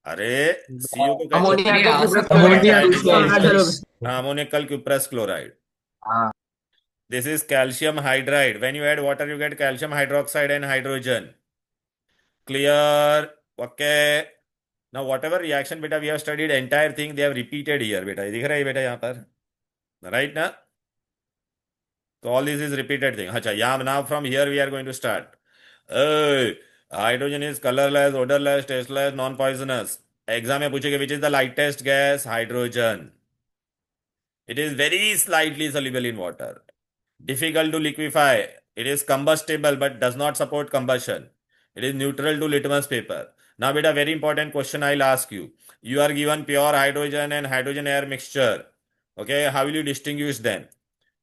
अरे CO को कैसे? Ammonia नहीं का आ cuprous सकता है chloride. क्या? हाँ, अमोनियम क्यूप्रस क्लोराइड। हाँ. This is calcium hydride. When you add water, you get calcium hydroxide and hydrogen. Clear? Okay. Now, whatever reaction beta we have studied, entire thing they have repeated here beta. ये दिख रहा है बेटा यहाँ पर, right ना? So all this is repeated thing. अच्छा, यहाँ now from here we are going to start. Hydrogen is colorless, odorless, tasteless, non-poisonous. Exam में पूछेगा which is the lightest gas? Hydrogen. It is very slightly soluble in water. Difficult to liquefy. It is combustible but does not support combustion. It is neutral to litmus paper. Now, beta, very important question I'll ask you. You are given pure hydrogen and hydrogen air mixture. Okay, how will you distinguish them?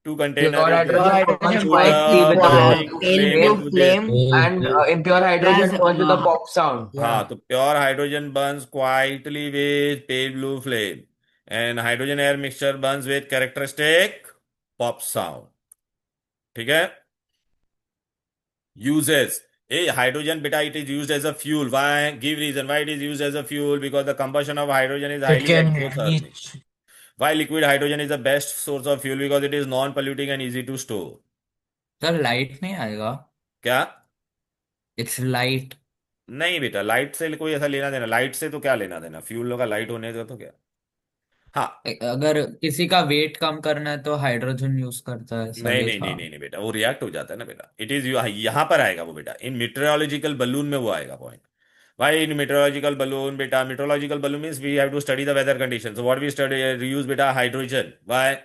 Two Pure containers. hydrogen burns Put quietly with the a pale big flame blue into this. flame, and Pale impure hydrogen Gas, burns with a pop sound. हाँ, तो pure hydrogen Burns quietly with pale blue flame, and hydrogen air mixture Burns with characteristic pop sound. ठीक है। Uses. A hydrogen beta, it is used as a fuel. Why? Give reason why it is used as a fuel. Because the combustion of hydrogen is it highly can exothermic. reach Why liquid hydrogen is the best source of fuel? Because it is non-polluting and easy to store. Sir light नहीं आएगा? क्या? Its light. नहीं बेटा, light से कोई ऐसा लेना देना, लाइट से तो क्या लेना देना, फ्यूल का लाइट होने का तो क्या। हाँ। अगर किसी का वेट कम करना है तो हाइड्रोजन यूज करता है, ऐसा नहीं नहीं देखा। नहीं नहीं नहीं बेटा, वो रिएक्ट हो जाता है ना बेटा। इट इज यहाँ पर आएगा वो बेटा, इन मीटरोलॉजिकल बलून में वो आएगा point. Why in meteorological balloon beta? Meteorological balloon means we have to study the weather conditions. So what we study, use beta hydrogen. Why?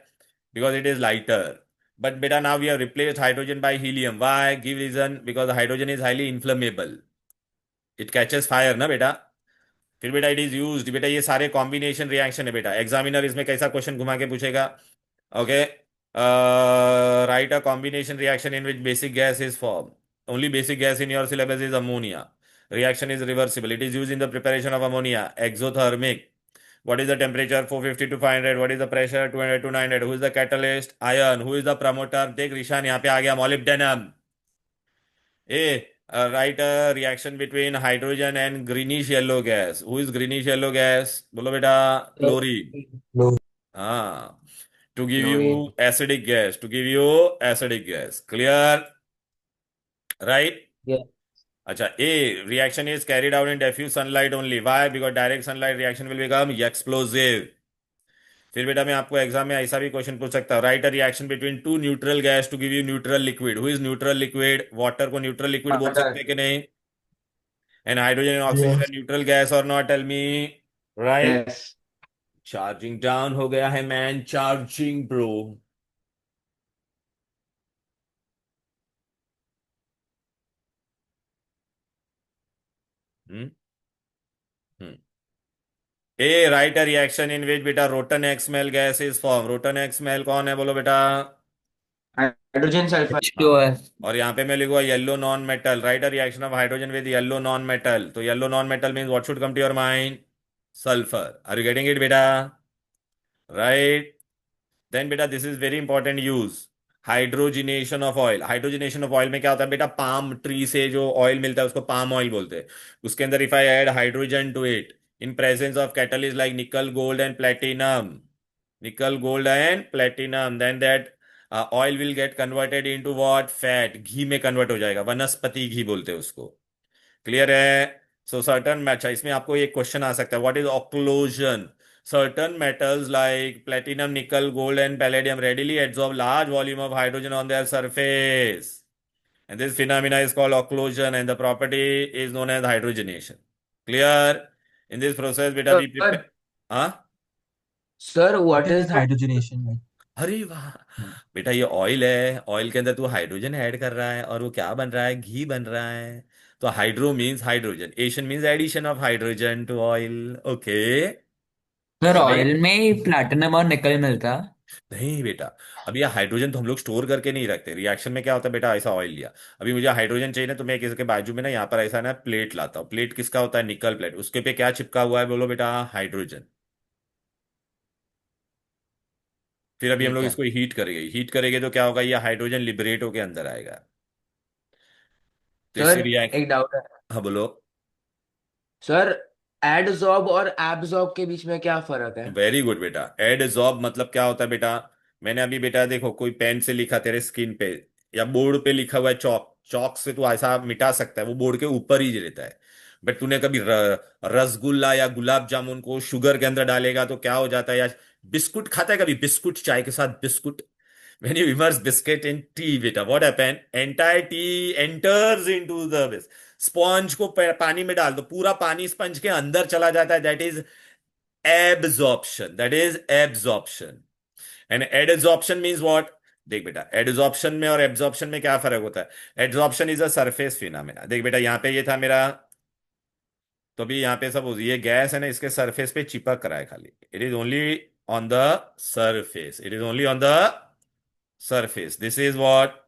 Because it is lighter. But beta now we have replaced hydrogen by helium. Why? Give reason. Because the hydrogen is highly inflammable. It catches fire ना बेटा। फिर बेटा it is used बेटा, ये सारे combination reaction है बेटा। Examiner इसमें कैसा क्वेश्चन घुमा के पूछेगा? Okay, right a combination reaction in which basic gas is form. Only basic gas in your syllabus is ammonia. Reaction is reversible. It is used in the preparation of ammonia. Exothermic. What is the temperature? 450 to 500. What is the pressure? 200 to 900. Who is the catalyst? Iron. Who is the promoter? देख ऋषान यहाँ पे आ गया, molybdenum. Write a reaction between hydrogen and greenish yellow gas. Who is greenish yellow gas? बोलो बेटा, chlorine. low. हाँ, to give Chlorine. you acidic gas. To give you acidic gas. Clear? Right? Yeah. अच्छा, A reaction is carried out in diffuse sunlight only. Why? Because direct sunlight reaction will become explosive. फिर बेटा मैं आपको exam में ऐसा भी question पूछ सकता हूँ। Write a reaction between two neutral gas to give you neutral liquid. Who is neutral liquid? Water को न्यूट्रल लिक्विड बोल सकते हैं कि नहीं? And hydrogen and oxygen Yes. Are neutral gas और not? Tell me. Right. Yes. Charging down हो गया है man, charging bro. Hmm hmm a write a reaction in which बेटा rotten egg smell gas is form. Rotten egg smell कौन है बोलो बेटा? Hydrogen sulfide. H2O है। और यहाँ पे मैं लिखूंगा yellow non metal. Write a reaction of hydrogen with yellow non metal. तो yellow non metal means what should come to your mind? Sulphur. Are you getting it बेटा? राइट। देन बेटा this is very important use, hydrogenation of oil. Hydrogenation of oil में क्या होता है बेटा? Palm tree से जो ऑयल मिलता है उसको पाम ऑयल बोलते हैं। उसके अंदर if I add hydrogen to it in presence of catalyst like nickel gold and platinum, nickel, gold and platinum, then that oil will get converted into what? Fat. घी में convert हो जाएगा, वनस्पति घी बोलते हैं उसको। क्लियर है? सो सर्टन, अच्छा इसमें आपको एक क्वेश्चन आ सकता है, what is occlusion? Certain metals like platinum, nickel, gold, and palladium readily absorb large volume of hydrogen on their surface. And this phenomena is called occlusion, and the property is known as hydrogenation. Clear? In this process, beta, we prepare. Sir, Huh? Sir What what is is hydrogenation like? अरे वाह बेटा, ये oil है, oil के अंदर तू hydrogen add कर रहा है और वो क्या बन रहा है, घी बन रहा है। तो hydro means hydrogen, ation means addition of hydrogen to oil. Okay, sir right. Oil में ही प्लैटिनम और निकल मिलता। नहीं बेटा, अब ये हाइड्रोजन तो हम लोग स्टोर करके नहीं रखते। रिएक्शन में क्या होता है बेटा, ऐसा ऑयल लिया, अभी मुझे हाइड्रोजन चाहिए ना, तो मैं किसी के बाजू में ना यहाँ पर ऐसा ना प्लेट लाता हूँ। प्लेट किसका होता है, निकल प्लेट। उसके पे क्या चिपका हुआ है बोलो बेटा, हाइड्रोजन। फिर अभी हम ठीक लोग है इसको हीट करेंगे, हीट करेंगे तो क्या होगा, ये हाइड्रोजन लिबरेट होके अंदर आएगा। तो सर इससे रिएक्ट, एक डाउट है हाँ बोलो। सर एडजॉर्ब और एब्जॉर्ब के बीच में क्या फर्क है वेरी गुड बेटा, एडजॉर्ब मतलब क्या होता है बेटा, मैंने अभी बेटा देखो कोई पेन से लिखा तेरे स्किन पे या बोर्ड पे लिखा हुआ है चौक, चौक से तू ऐसा मिटा सकता है, वो बोर्ड के ऊपर ही रहता है। बट तूने कभी रसगुल्ला या गुलाब जामुन को शुगर के अंदर डालेगा तो क्या हो जाता है, या बिस्कुट खाता है कभी, बिस्कुट चाय के साथ biscuit, when you immerse biscuit in tea beta what happen, entire tea enters into the sponge को पानी में डाल दो, पूरा पानी स्पंज के अंदर चला जाता है, that is absorption, that is absorption. And adsorption means what, देख बेटा एडजॉर्प्शन में और एब्जॉर्प्शन में क्या फर्क होता है। Adsorption is a surface phenomena. देख बेटा यहाँ पे ये था मेरा, तो अभी यहाँ पे सब ये गैस है ना, इसके सरफेस पे चिपक रहा है खाली, it is only on the surface, it is only on the surface, this is what,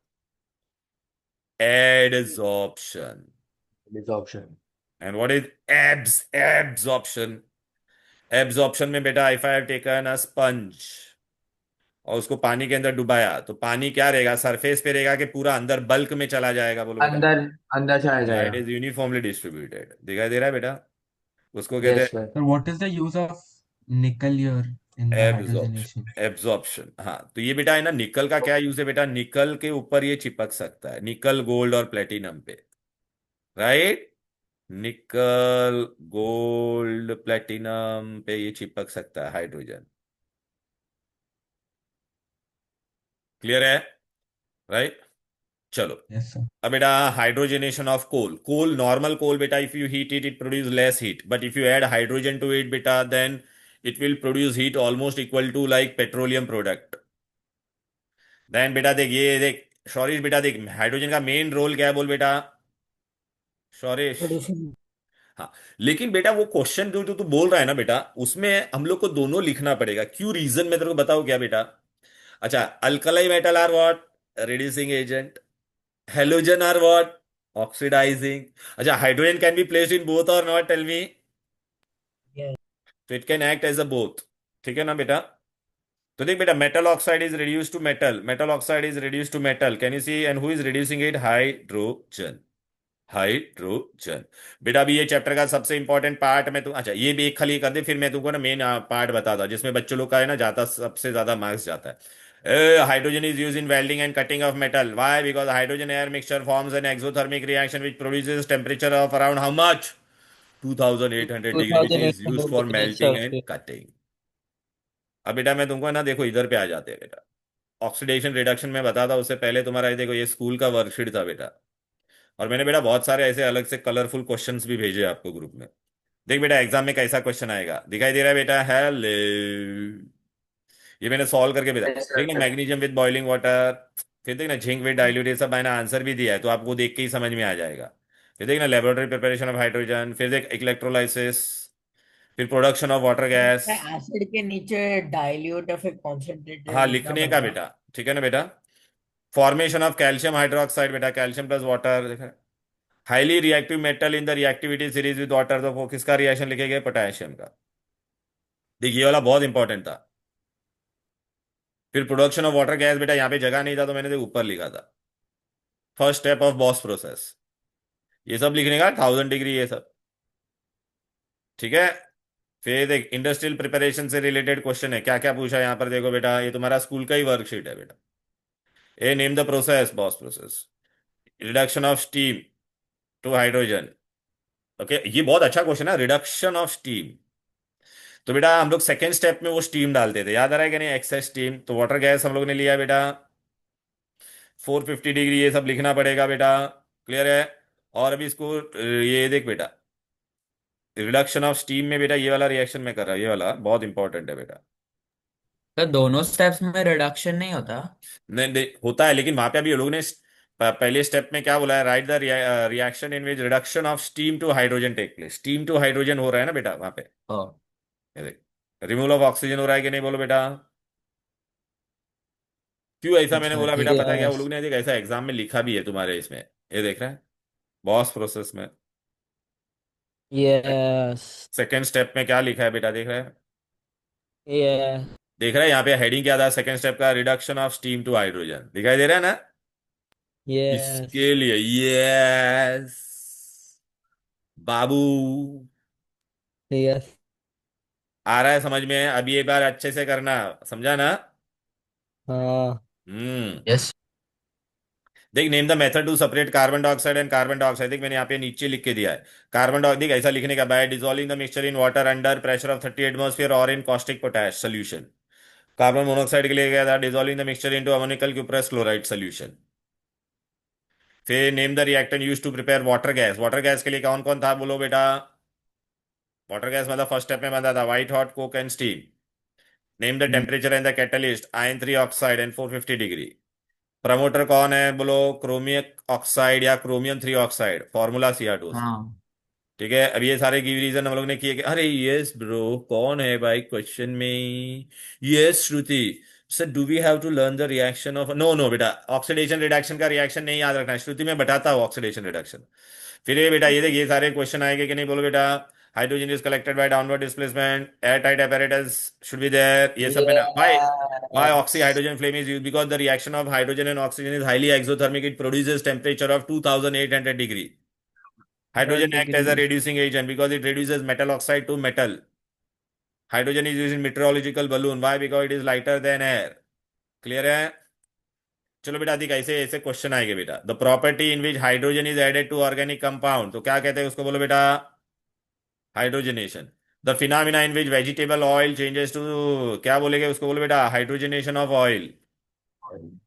adsorption. डिसऑर्प्शन And what is absorption? Absorption में बेटा, if I have taken a sponge और उसको पानी के अंदर डुबाया, तो पानी क्या रहेगा, सरफेस पे रहेगा कि पूरा अंदर बल्क में चला जाएगा बोलो बेटा। अंदर अंदर चला हाँ, इट जाएगा इज यूनिफॉर्मली डिस्ट्रीब्यूटेड, दिखाई दे रहा है बेटा, उसको कहते यस हैं sir Sir, what is the use of nickel here in the hydrogenation? Absorption, absorption. हाँ, तो ये बेटा है ना, निकल का क्या यूज है बेटा, निकल के ऊपर ये चिपक सकता है, निकल गोल्ड और प्लेटिनम पे, राइट। निकल गोल्ड प्लेटिनम पे ये चिपक सकता है हाइड्रोजन, क्लियर है, राइट। चलो, Yes, sir. अब बेटा hydrogenation of coal, coal normal coal बेटा, if you heat it, it produce less heat, but if you add hydrogen to it बेटा, then it will produce heat almost equal to like petroleum product. देन बेटा देख, ये देख शौरिश बेटा, देख hydrogen का मेन रोल क्या है बोल बेटा, शौरिश। Producing हाँ, लेकिन बेटा वो क्वेश्चन जो तू बोल रहा है ना बेटा, उसमें हम लोग को दोनों लिखना पड़ेगा, क्यों, रीजन में तेरे को बताओ क्या बेटा। अच्छा, alkali metal are what, reducing agent, halogen are what, oxidizing. अच्छा, hydrogen can be placed in both और नॉट, टेल मी। yeah, तो it can act as a both, ठीक है ना बेटा। तो देख बेटा, metal oxide is reduce to metal, metal oxide is reduce to metal, can you see, and who is reducing it, hydrogen, hydrogen. बेटा अभी ये चैप्टर का सबसे इंपॉर्टेंट पार्ट मैं, तू अच्छा ये भी एक खाली कर दे, फिर मैं तुमको ना मेन पार्ट बता दूं जिसमें बच्चों लोग का है ना जाता, सबसे ज्यादा मार्क्स जाता है। Hydrogen is use in welding and cutting of metal, why, because hydrogen air mixture forms an exothermic reaction which produces temperature of around how much, 2800 degree, which is use 2800 for degree melting and Celsius. Cutting. अब बेटा मैं तुमको ना देखो इधर पे आ जाते हैं बेटा, ऑक्सीडेशन रिडक्शन में बताता, उससे पहले तुम्हारा ये देखो ये स्कूल का वर्कशीट था बेटा, और मैंने बेटा बहुत सारे ऐसे अलग से कलरफुल क्वेश्चंस भी भेजे आपको ग्रुप में। देख बेटा एग्जाम में कैसा क्वेश्चन आएगा, दिखाई दे रहा है बेटा, हेलो, ये मैंने सॉल्व करके भेजा। यस देख ना, sir magnesium with boiling water, फिर देख ना जिंक विद डाइल्यूट, ये सब मैंने आंसर भी दिया है, तो आपको देख के ही समझ में आ जाएगा। फिर देख ना लेबोरेटरी प्रिपरेशन ऑफ हाइड्रोजन, फिर देख इलेक्ट्रोलाइसिस, फिर production of water gas. Acid के नीचे डाइल्यूट या फिर हाँ, कॉन्सेंट्रेटेड लिखना लिखने का पड़ेगा। बेटा, ठीक है ना बेटा। फॉर्मेशन ऑफ कैल्शियम हाइड्रोक्साइड बेटा, कैल्शियम प्लस वाटर, देखा, highly reactive metal in the reactivity series with water, तो वो किसका रिएक्शन लिखेंगे, पोटेशियम का। देखिए ये वाला बहुत इंपॉर्टेंट था। फिर प्रोडक्शन ऑफ वाटर गैस बेटा, यहाँ पे जगह नहीं था तो मैंने ऊपर लिखा था, first step of boss process, ये सब लिखने का 1000 डिग्री ये सब, ठीक है। फिर देख इंडस्ट्रियल प्रिपरेशन से रिलेटेड क्वेश्चन है, क्या क्या पूछा यहाँ पर देखो बेटा, ये तुम्हारा स्कूल का ही वर्कशीट है बेटा। A name the process, Bosch process, reduction of steam to hydrogen, okay, ये बहुत अच्छा क्वेश्चन है, रिडक्शन ऑफ स्टीम। तो बेटा हम लोग सेकेंड स्टेप में वो स्टीम डालते थे, याद आ रहा है कि नहीं, एक्सेस स्टीम, तो वाटर गैस हम लोग ने लिया बेटा, 450 डिग्री, ये सब लिखना पड़ेगा बेटा, क्लियर है। और अभी इसको ये देख बेटा, रिडक्शन ऑफ स्टीम में बेटा ये वाला रिएक्शन में कर रहा हूं, ये वाला बहुत इंपॉर्टेंट है बेटा, तो दोनों स्टेप्स में रिडक्शन नहीं होता? नहीं नहीं, होता है, लेकिन वहां पे अभी ये लोग ने पहले स्टेप में क्या बोला है, write the reaction in which reduction of steam to hydrogen take place. Steam to hydrogen हो रहा है ना बेटा वहां पे। ओ, ये देख, रिमूवल ऑफ ऑक्सीजन हो रहा है कि नहीं, बोलो बेटा। क्यों ऐसा मैंने अच्छा बोला बेटा, ठीक है। पता है क्या, वो यस लोग ने देख ऐसा एग्जाम में लिखा भी है तुम्हारे इसमें, ये देख रहा है, बॉस प्रोसेस में। यस सेकेंड स्टेप में क्या लिखा है बेटा, देख रहा है? यस देख रहा है यहाँ पे हेडिंग क्या था सेकेंड स्टेप का, reduction of steam to hydrogen, दिखाई दे रहा है ना? यस इसके लिए यस बाबू, यस आ रहा है समझ में? अब ये बार अच्छे से करना, समझा ना? हाँ हम्म। यस देख, name the method to separate carbon dioxide and carbon dioxide. देख मैंने यहाँ पे नीचे लिख के दिया है, कार्बन डाइऑक्साइड, देख ऐसा लिखने का, by dissolving the mixture in water under pressure of 30 atmosphere और in caustic potash solution. Carbon monoxide के लिए गया था, dissolving the mixture into ammoniacal cuprous chloride solution. फिर name the reactant used to prepare water gas. Water gas के लिए कौन कौन था, बोलो बेटा? वाटर गैस मतलब फर्स्ट स्टेप में बना था white hot coke and steam. Name the temperature and the catalyst, ion 3 oxide and 450 degree. Promoter कौन है, बोलो? क्रोमियम ऑक्साइड या क्रोमियम 3 ऑक्साइड, फॉर्मूला Cr2। हाँ, ठीक है, अब ये सारे गिव रीजन हम लोग ने किए कि अरे यस ब्रो, कौन है भाई क्वेश्चन में? Yes Shruti. Sir do we have to learn the reaction of, no no बेटा, ऑक्सीडेशन रिडक्शन का रिएक्शन नहीं याद रखना है, श्रुति में बताता हूँ ऑक्सीडेशन रिडक्शन। फिर ये बेटा, ये देख ये सारे क्वेश्चन आएंगे कि नहीं, बोलो बेटा? Hydrogen is collected by downward displacement, air tight apparatus should be there, ये सब मैंने। Why oxy yes hydrogen flame is used? Because the reaction of hydrogen and oxygen is highly exothermic. It produces temperature of 2800 degree. Hydrogen act as a degree reducing agent because it reduces metal oxide to metal. Hydrogen is used in meteorological balloon. Why? Because it is lighter than air. Clear है? चलो बेटा, अधिक ऐसे ऐसे question आएंगे बेटा। The property in which hydrogen is added to organic compound, तो क्या कहते हैं उसको, बोलो बेटा? Hydrogenation. The phenomena in which vegetable oil changes to, क्या बोलेंगे उसको, बोलो बेटा? Hydrogenation of oil.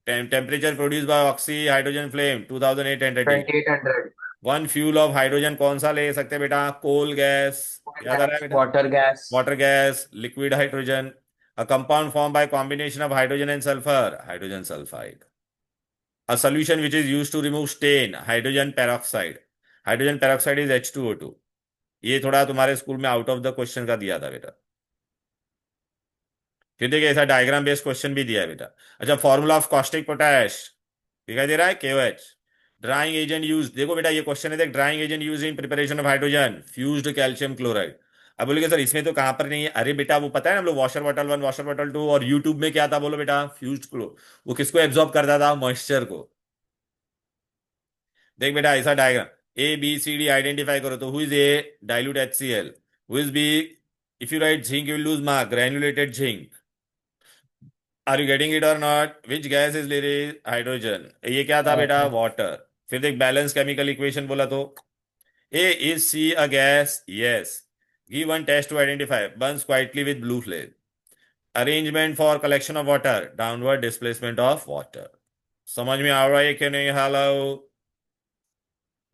Temperature produce by oxy hydrogen flame 2800 degree. 2800 one fuel of hydrogen कौन सा ले सकते हैं बेटा? Coal gas. याद आ रहा है बेटा? Water gas water gas, liquid hydrogen. A compound form by combination of hydrogen and sulphur, hydrogen sulphide. A solution which is used to remove stain, hydrogen peroxide. Hydrogen peroxide is H2O2। ये थोड़ा तुम्हारे school में out of the question का दिया था बेटा। फिर देखिए, ऐसा डायग्राम बेस्ड क्वेश्चन भी दिया है बेटा। अच्छा, फॉर्मूला ऑफ कॉस्टिक पोटैश दिखाई दे रहा है, KOH। ड्राइंग एजेंट यूज, देखो बेटा ये क्वेश्चन है, देख, drying agent use in preparation of hydrogen fused calcium chloride. अब बोलेंगे सर इसमें तो कहां पर नहीं है, अरे बेटा वो पता है ना, हम लोग वॉशर बॉटल 1 वॉशर बॉटल 2 और यूट्यूब में क्या था, बोलो बेटा? फ्यूज्ड क्लो, वो किसको एब्जॉर्ब करता था, मॉइस्चर को। देख बेटा ऐसा डायग्राम, ABCD आइडेंटिफाई करो, तो who is A, dilute HCl, who is B, if you write zinc you will lose mark, granulated zinc. Are you getting it और not? Which gas is released, hydrogen. ये क्या था बेटा, water. फिर देख balance chemical equation बोला तो, A is C a gas, yes. Give one test to identify, burns quietly with blue flame. Arrangement for collection of water, downward displacement of water. समझ में आ रहा है कि नहीं? Hello,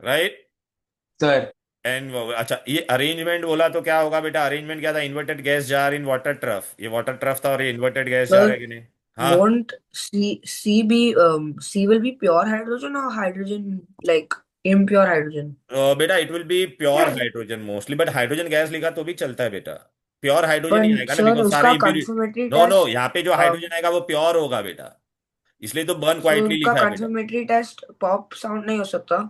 right. सर एंड अच्छा, ये अरेंजमेंट बोला तो क्या होगा बेटा, अरेंजमेंट क्या था, inverted gas jar in water trough, ये वाटर ट्रफ था और ये इन्वर्टेड गैस जार है But कि नहीं? हाँ। won't C will be pure hydrogen or hydrogen like impure hydrogen? बेटा it will be pure hydrogen mostly, but hydrogen gas लिखा तो भी चलता है बेटा। प्योर हाइड्रोजन ही पर आएगा ना, सर बिकॉज सारे उसका impurity. Confirmatory no no, test यहाँ पे जो हाइड्रोजन आएगा वो प्योर होगा बेटा, इसलिए तो बर्न सो क्वाइटली उनका लिखा है बेटा। कंफर्मेटरी टेस्ट पॉप साउंड नहीं हो सकता?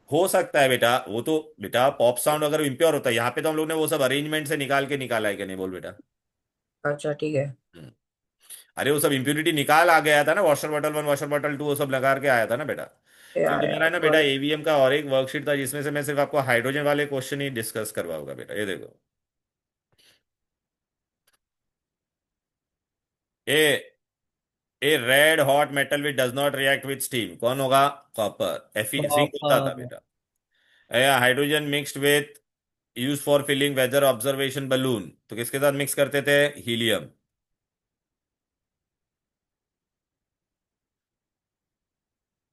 हो सकता है बेटा, वो तो बेटा पॉप साउंड अगर इम्प्योर होता है, यहाँ पे तो हम लोग ने वो सब अरेंजमेंट से निकाल के निकाला है कि नहीं, बोल बेटा? अच्छा ठीक है। हम्म। अरे वो सब इम्प्यूरिटी निकाल आ गया था ना, वॉशर बॉटल 1 वॉशर बॉटल 2 वो सब लगा के आया था ना बेटा। फिर यार तुम्हारा है यार ना बेटा, गॉट AVM का और एक वर्कशीट था जिसमें से मैं सिर्फ आपको हाइड्रोजन वाले क्वेश्चन ही डिस्कस करवाऊंगा बेटा, ये देखो। A A red hot metal which does not react with steam, कौन होगा? कॉपर, Fe जिंक होता था कॉपर। बेटा। Hydrogen mixed with, use for filling weather observation balloon, तो किसके साथ मिक्स करते थे, helium.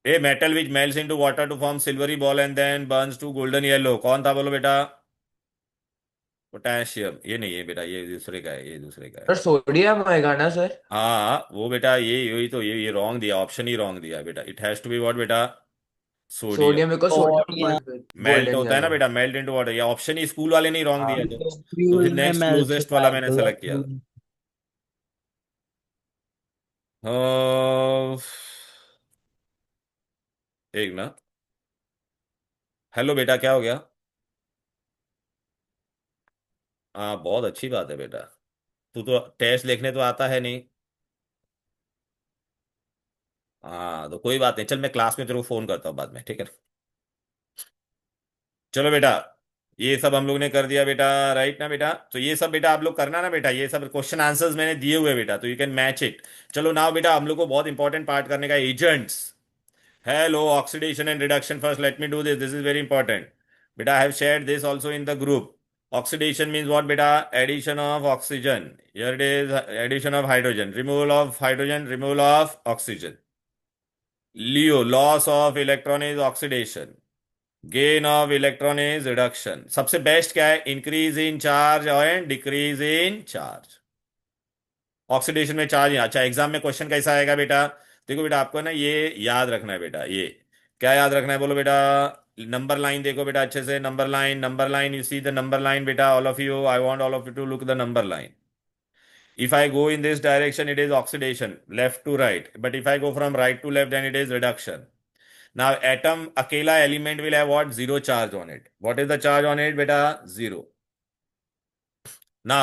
A metal which melts into water to form silvery ball and then burns to golden yellow, कौन था, बोलो बेटा? पोटेशियम ये नहीं है बेटा, ये दूसरे का है, ये दूसरे का सर है। सोडियम आएगा ना सर? हाँ वो बेटा, ये यही तो, ये रॉन्ग दिया, ऑप्शन ही रॉन्ग दिया बेटा। It has to be what बेटा? Sodium. Sodium because Sodium. Sodium melt golden होता है ना येलो। बेटा, मेल्ट इनटू वाटर। ये ऑप्शन ही स्कूल वाले नहीं रॉन्ग दिया तो फिर फ्यूल में नेक्स्ट मेल्ट क्लोजेस्ट होता वाला है मैंने ब्लड सेलेक्ट किया था। में। अह, एक ना। हेलो बेटा, क्या हो गया? हाँ बहुत अच्छी बात है बेटा, तू तो टेस्ट लिखने तो आता है नहीं। हाँ तो कोई बात नहीं, चल मैं क्लास में तेरे को फोन करता हूँ बाद में, ठीक है? चलो बेटा, ये सब हम लोग ने कर दिया बेटा, राइट ना बेटा? तो ये सब बेटा आप लोग करना ना बेटा, ये सब क्वेश्चन आंसर्स मैंने दिए हुए बेटा, तो यू कैन मैच इट। चलो नाउ बेटा, हम लोग को बहुत इंपॉर्टेंट पार्ट करने का, agents. Hello, oxidation and reduction first, let me do this, this is very important बेटा। I have shared this also in the group. Oxidation means what बेटा? Addition of oxygen, here it is addition of hydrogen, removal of hydrogen, removal of oxygen. LEO, loss of electron is oxidation, gain of electron is reduction. सबसे best क्या है? Increase in charge and decrease in charge. Oxidation में charge. अच्छा, exam में question कैसा आएगा बेटा? देखो बेटा, आपको ना ये याद रखना है बेटा। ये क्या याद रखना है बोलो बेटा? नंबर लाइन देखो बेटा अच्छे से, number line, number line, you see the number line बेटा, all of you, I want all of you to look the number line. If I go in this direction, it is oxidation, left to right. But if I go from right to left, then it is reduction. Now, atom, अकेला element will have what? Zero charge on it. What is the charge on it, beta? Zero. Now,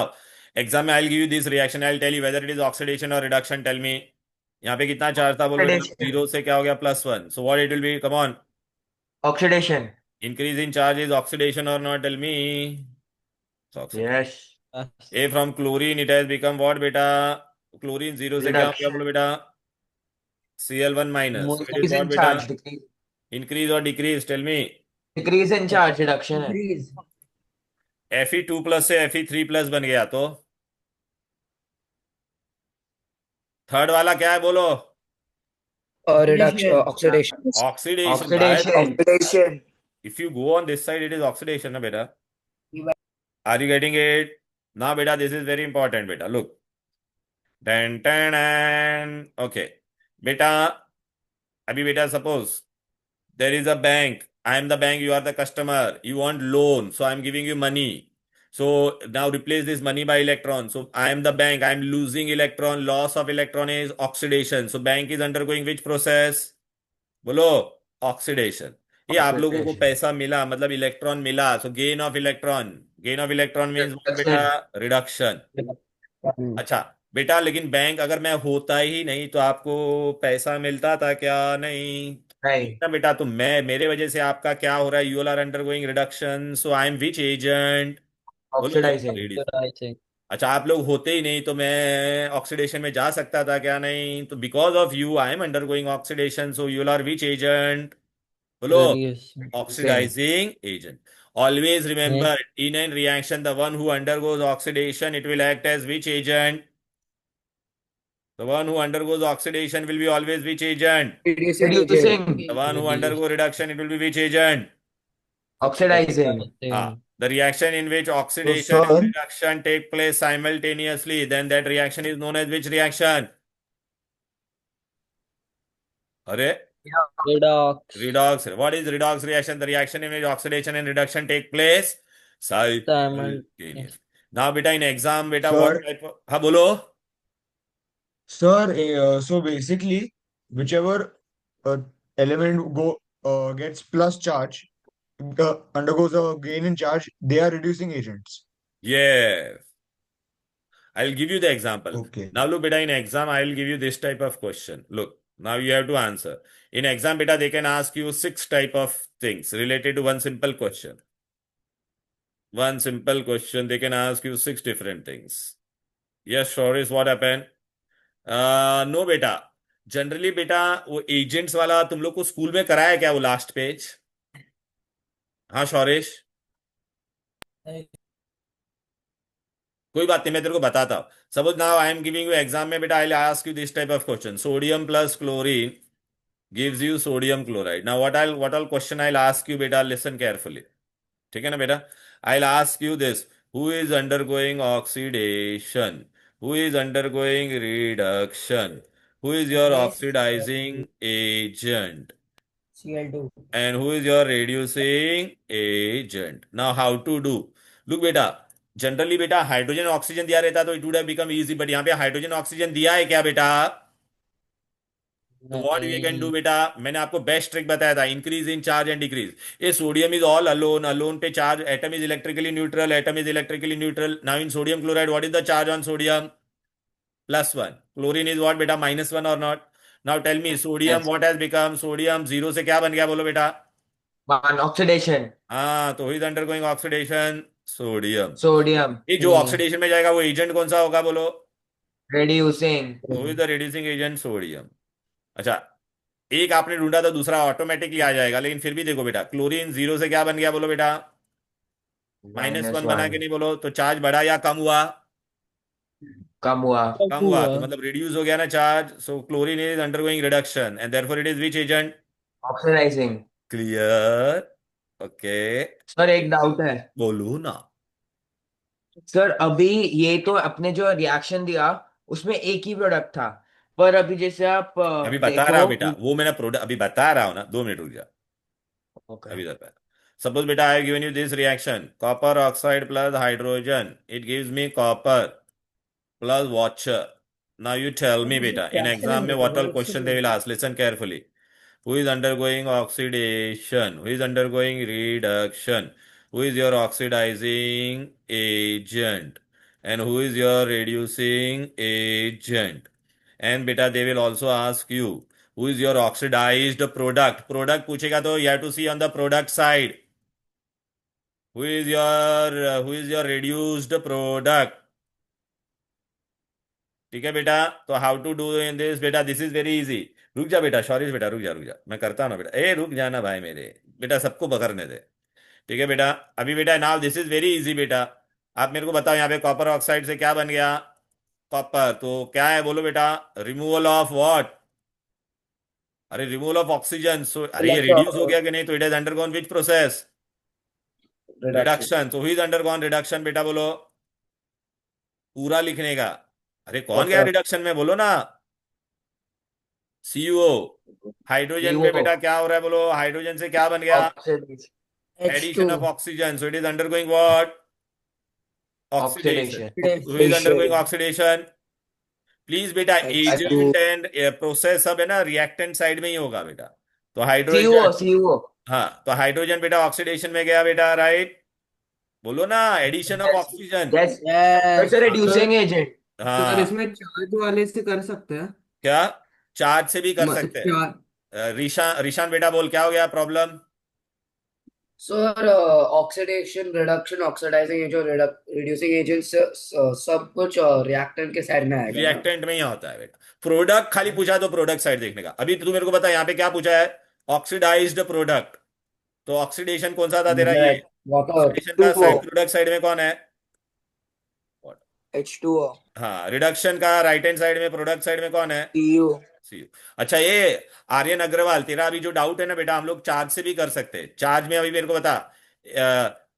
exam I'll give you this reaction. I'll tell you whether it is oxidation or reduction. Tell me. यहाँ पे कितना charge था बोल बेटा? Oxidation. Zero से क्या हो गया? +1. So what it will be? Come on. Oxidation. Increase in charge is oxidation or not? Tell me. It's oxidation. Yes. Yes. A from chlorine, it has become what बेटा? Chlorine zero से क्या हो गया Reduction. बोलो बेटा? Cl1 minus. So it is Increase what in beta? charge. Decrease. Increase or decrease? Tell me. Decrease in charge. Reduction है. Increase. Fe2+ से Fe3+ बन गया तो थर्ड वाला क्या है बोलो? Reduction. Oxidation. ऑक्सीडेशन भाई। Oxidation. Oxidation. If you go on this side, it is oxidation ना बेटा? Are you getting it? Now बेटा, this is very important बेटा, look. Tan tan. Okay बेटा, अभी बेटा suppose there is a bank, I am the bank, you are the customer, you want loan, so I am giving you money. So now replace this money by electron. So I am the bank, I am losing electron, loss of electron is oxidation. So bank is undergoing which process? बोलो, oxidation. ये आप लोगों को Oxidation. पैसा मिला, मतलब electron मिला, so gain of electron, gain of electron means बेटा? Reduction. रिडक्शन। अच्छा बेटा, लेकिन बैंक अगर मैं होता ही नहीं तो आपको पैसा मिलता था क्या? नहीं। नहीं. ना बेटा, तो मैं, मेरे वजह से आपका क्या हो रहा है? You are undergoing reduction, so I am which agent? बोलो Oxidizing. लेडीज। Oxidizing. अच्छा, आप लोग होते ही नहीं तो मैं ऑक्सीडेशन में जा सकता था क्या? नहीं। तो because of you I am undergoing oxidation, so you are which agent? बोलो, Reducing. oxidizing agent. Always Yeah. remember, in a reaction, the one who undergoes oxidation, it will act as which agent? The one who undergoes oxidation will be always which agent? Reducing. The one who undergoes reduction, it will be which agent? Oxidizing. Oxidizing. The reaction in which oxidation So, and sir, reduction take place simultaneously, then that reaction is known as which reaction? अरे, Redox. redox. What is redox reaction? The reaction in which oxidation and reduction take place simultaneously. Now, beta, in exam, beta, what sir, type of... हाँ बोलो. sir, so basically, whichever element gets plus charge, undergoes a gain in charge, they are reducing agents. Yes. I'll give you the example. Okay. Now, look, beta, in exam, I'll give you this type of question. Look, now you have to answer. In exam, beta, they can ask you 6 type of things related to one simple question. One simple question, they can ask you 6 different things. Yes, sure is what happened? No बेटा, generally बेटा वो agents वाला तुम लोग को school में कराया क्या, वो लास्ट पेज? हाँ शौरेश, कोई बात नहीं, मैं तेरे को बताता हूँ। Suppose now I am giving you exam में बेटा, I ask you this type of question, sodium plus chlorine gives you sodium chloride. Now what all question I ask you बेटा, लिसन केयरफुली, ठीक है ना बेटा? I ask you this, Who is undergoing oxidation? Who is undergoing reduction? Who is your oxidizing agent? Cl2. And who is your reducing agent? Now, how to do? Look, beta. Generally बेटा hydrogen oxygen दिया रहता तो it would have become easy, but यहाँ पे hydrogen oxygen दिया है क्या बेटा? तो व्हाट वी कैन डू नहीं। बेटा, मैंने आपको बेस्ट ट्रिक बताया था, increase in charge and decrease. ये sodium is all alone, alone पे charge, atom is electrically neutral, atom is electrically neutral. Now in sodium chloride what is the charge on sodium? +1. Chlorine is what बेटा? -1 or not? Now tell me, sodium Yes. what has become? Sodium 0 से क्या बन गया बोलो बेटा? One oxidation. हाँ, तो is undergoing oxidation sodium. Sodium. ये जो Yeah. ऑक्सीडेशन में जाएगा वो एजेंट कौन सा होगा बोलो? Reducing. तो is the reducing agent sodium. अच्छा, एक आपने ढूंढा तो दूसरा ऑटोमेटिकली आ जाएगा, लेकिन फिर भी देखो बेटा, क्लोरीन 0 से क्या बन गया बोलो बेटा? -1 बना के -1. नहीं बोलो, तो चार्ज बढ़ा या कम हुआ? कम हुआ. कम हुआ, तो मतलब रिड्यूस हो गया ना charge. So chlorine is undergoing reduction and therefore it is which agent? Oxidizing. Clear? Okay, sir एक डाउट है. बोलो ना. सर अभी ये तो अपने जो रिएक्शन दिया उसमें एक ही प्रोडक्ट था, पर अभी जैसे आप अभी बता देखो. रहा हूं बेटा, वो मैंने प्रोडक्ट अभी बता रहा हूँ ना, 2 मिनट रुक जा. Okay. अभी तक सपोज बेटा I have given you this reaction, copper oxide plus hydrogen, it gives me copper plus water. Now you tell me बेटा, इन एग्जाम में what all question they will ask, listen carefully. Who is undergoing oxidation? Who is undergoing reduction? Who is your oxidizing agent? And who is your reducing agent? And beta, they will also ask you, who is your oxidized product? Product पूछेगा तो you have to see on the product side. Who is your reduced product? ठीक है बेटा. तो how to do in this बेटा, this is very easy. रुक जा बेटा, सॉरी बेटा, रुक जा, मैं करता हूं ना बेटा. ए रुक जाना भाई मेरे बेटा, सबको पकड़ने दे. ठीक है बेटा. अभी बेटा now this is very easy बेटा. आप मेरे को बताओ, यहाँ पे कॉपर ऑक्साइड से क्या बन गया? कॉपर. तो क्या है बोलो बेटा? Removal of what? अरे रिमूवल ऑफ ऑक्सीजन. सो अरे ये रिड्यूस हो गया कि नहीं? तो it has undergone which process? Reduction. So he is undergone reduction बेटा, बोलो पूरा लिखने का. अरे कौन गया रिडक्शन में बोलो ना? सीओ. हाइड्रोजन पे CO. बेटा क्या हो रहा है बोलो? हाइड्रोजन से क्या बन गया? Oxidation. Addition of H2. Oxygen. So it is undergoing what? Oxidation. Oxidation. Who is undergoing oxidation? Please बेटा, एजेंट एंड प्रोसेस सब है ना रिएक्टेंट साइड में ही होगा बेटा. तो CO. Hydrogen, CO. हाँ, तो हाइड्रोजन बेटा ऑक्सीडेशन में गया बेटा, राइट? बोलो ना, addition of Yes. Oxygen. Yes. Yes. It's a reducing agent. Sir हाँ, इसमें चार्ज वाले से कर सकते हैं? क्या चार्ज से भी कर सकते हैं? रीशान बेटा बोल, क्या हो गया problem? Sir oxidation, reduction, oxidizing agent, reducing agent सब कुछ रिएक्टेंट के साइड में आएगा ना? रिएक्टेंट में ही होता है बेटा. प्रोडक्ट खाली पूछा तो प्रोडक्ट साइड देखने का. अभी तू मेरे को बता, यहाँ पे क्या पूछा है? Oxidised product. तो ऑक्सीडेशन कौन सा था तेरा? ये वाटर. ऑक्सीडेशन का साइड, प्रोडक्ट साइड में कौन है? H2O. हाँ, रिडक्शन का राइट हैंड साइड में, प्रोडक्ट साइड में कौन है? CU. अच्छा, ये आर्यन अग्रवाल, तेरा अभी जो डाउट है ना बेटा, हम लोग चार्ज से भी कर सकते हैं. चार्ज में अभी मेरे को बता,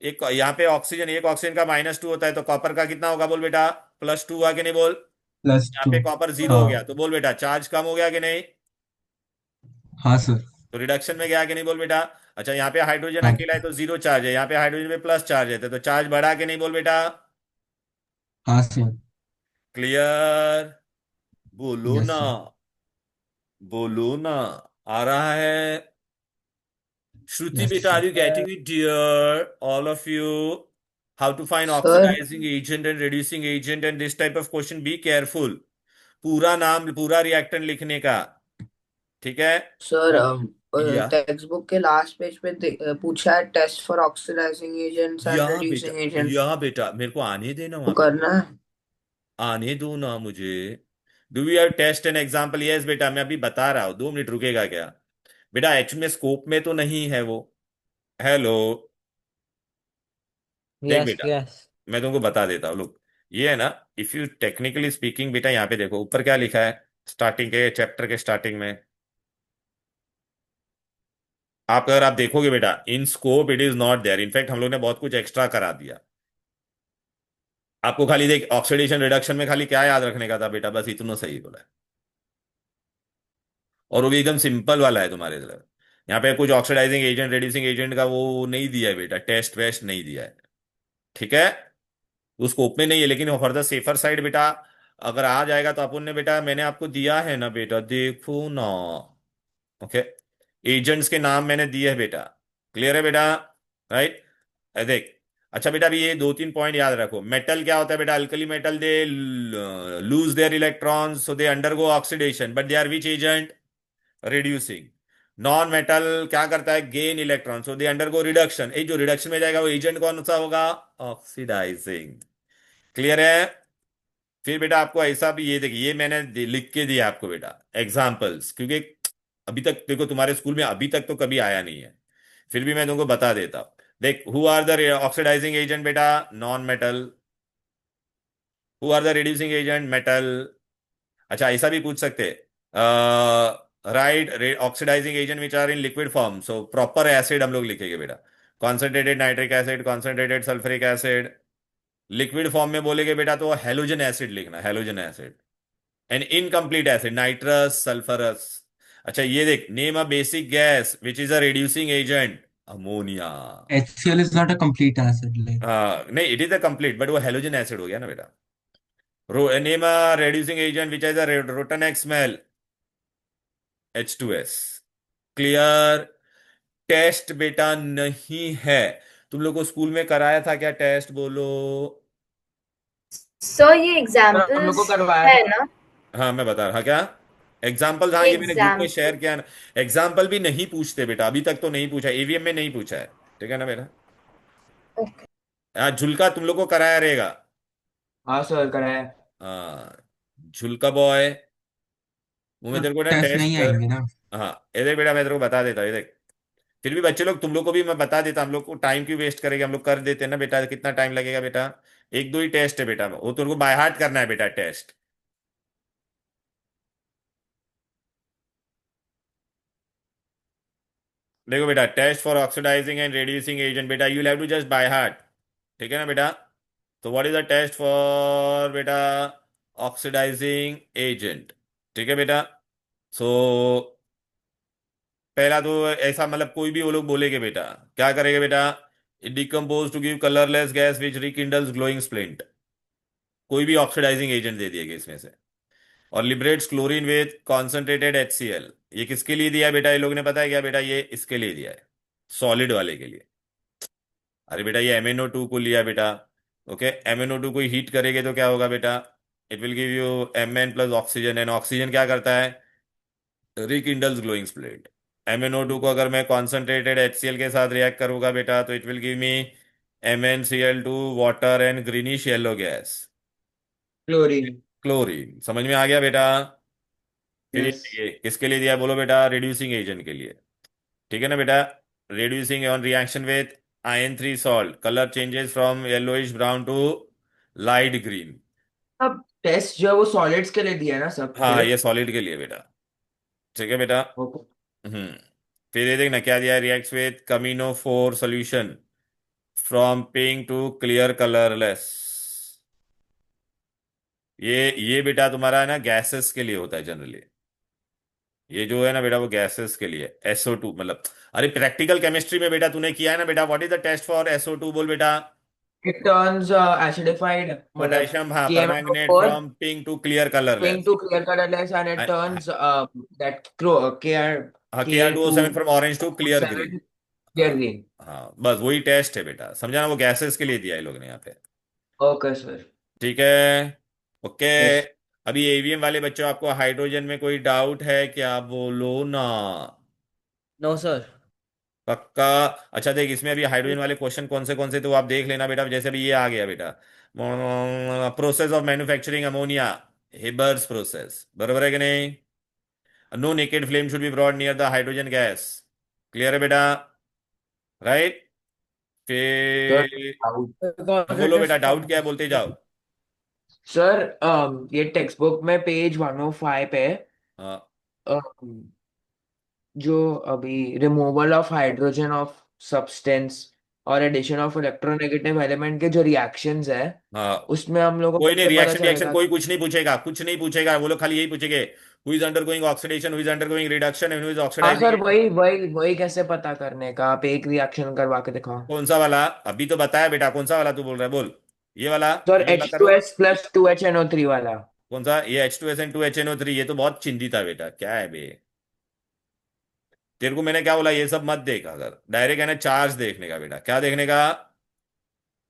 एक यहाँ पे ऑक्सीजन, एक ऑक्सीजन का -2 होता है, तो कॉपर का कितना होगा बोल बेटा? +2 हुआ कि नहीं बोल? यहाँ +2. पे कॉपर 0 हो गया, तो बोल बेटा चार्ज कम हो गया कि नहीं? हाँ सर. तो रिडक्शन में गया कि नहीं बोल बेटा? अच्छा, यहाँ पे हाइड्रोजन हाँ. अकेला है तो 0 चार्ज है, यहाँ पे हाइड्रोजन पे प्लस चार्ज है, तो चार्ज बढ़ा कि नहीं बोल बेटा? हाँ सर. क्लियर? बोलो यस ना, सर. बोलो ना. आ रहा है? Shruti yes beta, are sir. you getting it, dear? All of you. How to find Sir. oxidizing agent and reducing agent and this type of question. Be careful. पूरा नाम, पूरा reactant लिखने का. ठीक है? सर या टेक्स्ट बुक के last page पे पूछा है test for oxidizing agents and बेटा, रिड्यूसिंग एजेंट्स. या बेटा, मेरे को आने देना तो वहां पे. करना है. आने दो ना मुझे. Do we have test and example? Yes बेटा, मैं अभी बता रहा हूँ. 2 मिनट रुकेगा क्या बेटा? एच में स्कोप में तो नहीं है वो. हेलो, देख Yes, बेटा, yes. मैं तुमको बता देता हूँ. लुक, ये है ना, इफ यू टेक्निकली स्पीकिंग बेटा, यहाँ पे देखो ऊपर क्या लिखा है स्टार्टिंग के चैप्टर के स्टार्टिंग में. अगर आप देखोगे बेटा, in scope it is not there. In fact हम लोग ने बहुत कुछ एक्स्ट्रा करा दिया. आपको खाली देख ऑक्सीडेशन रिडक्शन में खाली क्या याद रखने का था बेटा, बस इतना सही बोला है। और वो भी एकदम सिंपल वाला है तुम्हारे तरफ। यहाँ पे कुछ ऑक्सीडाइजिंग एजेंट रेड्यूसिंग एजेंट का वो नहीं दिया है बेटा, टेस्ट वेस्ट नहीं दिया है। ठीक है, उस स्कोप में नहीं है, लेकिन फॉर द सेफर साइड बेटा अगर आ जाएगा तो अपन ने बेटा, मैंने आपको दिया है ना बेटा, देखो ना। ओके, एजेंट्स के नाम मैंने दिए हैं बेटा, क्लियर है बेटा, राइट। देख, अच्छा बेटा अभी ये दो तीन पॉइंट याद रखो। मेटल क्या होता है बेटा, alkali metal they lose their electrons so they undergo oxidation but they are which agent, reducing. Non metal क्या करता है, gain electron so they undergo reduction. जो रिडक्शन में जाएगा वो एजेंट कौन सा होगा, ऑक्सीडाइजिंग। क्लियर है। फिर बेटा आपको ऐसा भी ये देखिए, ये मैंने लिख के दिया आपको बेटा एग्जाम्पल्स, क्योंकि अभी तक देखो तुम्हारे स्कूल में अभी तक तो कभी आया नहीं है, फिर भी मैं तुमको बता देता हूं। देख, who are the oxidizing agent बेटा, non metal. Who are the reducing agent, metal. अच्छा ऐसा भी पूछ सकते, right, oxidizing agent which are in liquid form, so proper acid हम लोग लिखेंगे बेटा, concentrated nitric acid, concentrated sulphuric acid. Liquid form में बोलेगे बेटा तो हेलोजन एसिड लिखना, halogen acid. An incomplete acid, nitrous, sulphurous. अच्छा ये देख, name a basic gas which is a reducing agent, ammonia. HCl is not a complete acid. Like नहीं, it is a complete but वो halogen acid हो गया ना बेटा। Name a reducing agent which is a rotten eggs smell, H2S। क्लियर। Test बेटा नहीं है, तुम लोग को स्कूल में कराया था क्या टेस्ट, बोलो। सर ये सर हम लोग को एग्जाम्पल्स करवाया है था। ना, हाँ मैं बता रहा, क्या एग्जाम्पल, हाँ ये ये मैंने ग्रुप में शेयर एग्जाम्पल। किया ना। एग्जाम्पल भी नहीं पूछते बेटा, अभी तक तो नहीं पूछा, एवीएम में नहीं पूछा है, ठीक है ना बेटा। ओके। हाँ झुलका तुम लोग को कराया रहेगा। हाँ सर कराया। हाँ, झुलका बॉय, वो मैं तो तेरे को ना टेस्ट टेस्ट नहीं कर। आएंगे ना। हाँ ये देख बेटा, मैं तेरे को बता देता हूँ, ये देख। फिर भी बच्चे लोग, तुम लोग को भी मैं बता देता, हम लोग को टाइम क्यों वेस्ट करेंगे, हम लोग कर देते हैं ना बेटा, कितना टाइम लगेगा बेटा। एक दो ही टेस्ट है बेटा, वो तुमको बाय हार्ट करना है बेटा टेस्ट। देखो बेटा, test for oxidizing and reducing agent बेटा, you have to just by heart, ठीक है ना बेटा। तो what is the test for बेटा, ऑक्सीडाइजिंग एजेंट, ठीक है बेटा। सो पहला तो ऐसा मतलब कोई भी वो लोग बोलेंगे बेटा, क्या करेंगे बेटा, it decompose to give colourless gas which rekindles glowing splint. कोई भी ऑक्सीडाइजिंग एजेंट दे दिएगा इसमें से। और liberates chlorine with concentrated HCl। ये किसके लिए दिया है बेटा, ये लोग ने पता है क्या बेटा, ये इसके लिए दिया है, सॉलिड वाले के लिए। अरे बेटा ये MnO2 को लिया बेटा, ओके, MnO2 को हीट करेंगे तो क्या होगा बेटा, it will give you Mn plus oxygen, and oxygen क्या करता है, रिकिंडल्स ग्लोइंग स्प्लिट। MnO2 को अगर मैं कॉन्सेंट्रेटेड HCl के साथ रिएक्ट करूंगा बेटा तो it will give me MnCl2 water and greenish yellow gas, chlorine. Chlorine. समझ में आ गया बेटा। फिर यस। ये किसके लिए दिया है बोलो बेटा, रिड्यूसिंग एजेंट के लिए, ठीक है ना बेटा। Reducing on reaction with Iron3 salt, color changes from yellowish brown to light green। अब टेस्ट जो है वो सॉलिड्स के लिए दिया है ना सब, हाँ ये करेक्ट। सॉलिड के लिए बेटा, ठीक है बेटा। ओके। हम्म। फिर ये देखना क्या दिया है, reacts with Camino 4 solution from pink to clear colorless। ये बेटा तुम्हारा है ना, गैसेस के लिए होता है जनरली। ये जो है ना बेटा वो गैसेस के लिए, SO2 मतलब। अरे प्रैक्टिकल केमिस्ट्री में बेटा तूने किया है ना बेटा, what is the test for SO2 बोल बेटा। इट टर्न्स एसिडिफाइड मतलब पोटेशियम, हाँ, permanganate KMnO4 from pink to clear pink colourless. to clear colorless and it turns that हाँ, K2 Kr2O7 from orange to clear green. 7 clear green. हाँ बस वही test है बेटा, समझा ना, वो गैसेस के लिए दिया है लोग ने यहाँ पे, ओके सर। ठीक है, ओके। यस। अभी एवीएम वाले बच्चों, आपको हाइड्रोजन में कोई डाउट है क्या, बोलो ना। No sir. पक्का। अच्छा देख, इसमें अभी हाइड्रोजन वाले क्वेश्चन कौन से तो आप देख लेना बेटा, जैसे अभी ये आ गया बेटा, process of manufacturing ammonia, Haber's process, बरोबर है कि नहीं। No naked flame should be brought near the hydrogen gas, clear है बेटा, राइट। सर फिर कौन सा बोलो बेटा, टेस्ट डाउट क्या है, बोलते जाओ। सर ये टेक्स्ट बुक में पेज 105 पे हाँ जो अभी removal of hydrogen of substance और एडिशन ऑफ इलेक्ट्रोनेगेटिव एलिमेंट के जो रिएक्शंस है हाँ, उसमें हम लोग को कोई नहीं, कैसे पता रिएक्शन रिएक्शन चलेगा? कोई कुछ नहीं पूछेगा, कुछ नहीं पूछेगा, वो लोग खाली यही पूछेंगे who is undergoing oxidation, who is undergoing reduction and who is हाँ सर, ऑक्सीडाइजिंग। वही वही वही कैसे पता करने का? आप एक रिएक्शन करवा के दिखाओ। कौन सा वाला? अभी तो बताया बेटा, कौन सा वाला तू बोल रहा है, बोल। ये वाला, सर ये वाला एच कर टू दो। S plus two H N O three वाला। कौन सा? ये H2SN2HNO3, ये तो बहुत चिंतित है बेटा, क्या है बे? तेरे को मैंने क्या बोला, ये सब मत देख, अगर डायरेक्ट है ना चार्ज देखने का बेटा, क्या देखने का?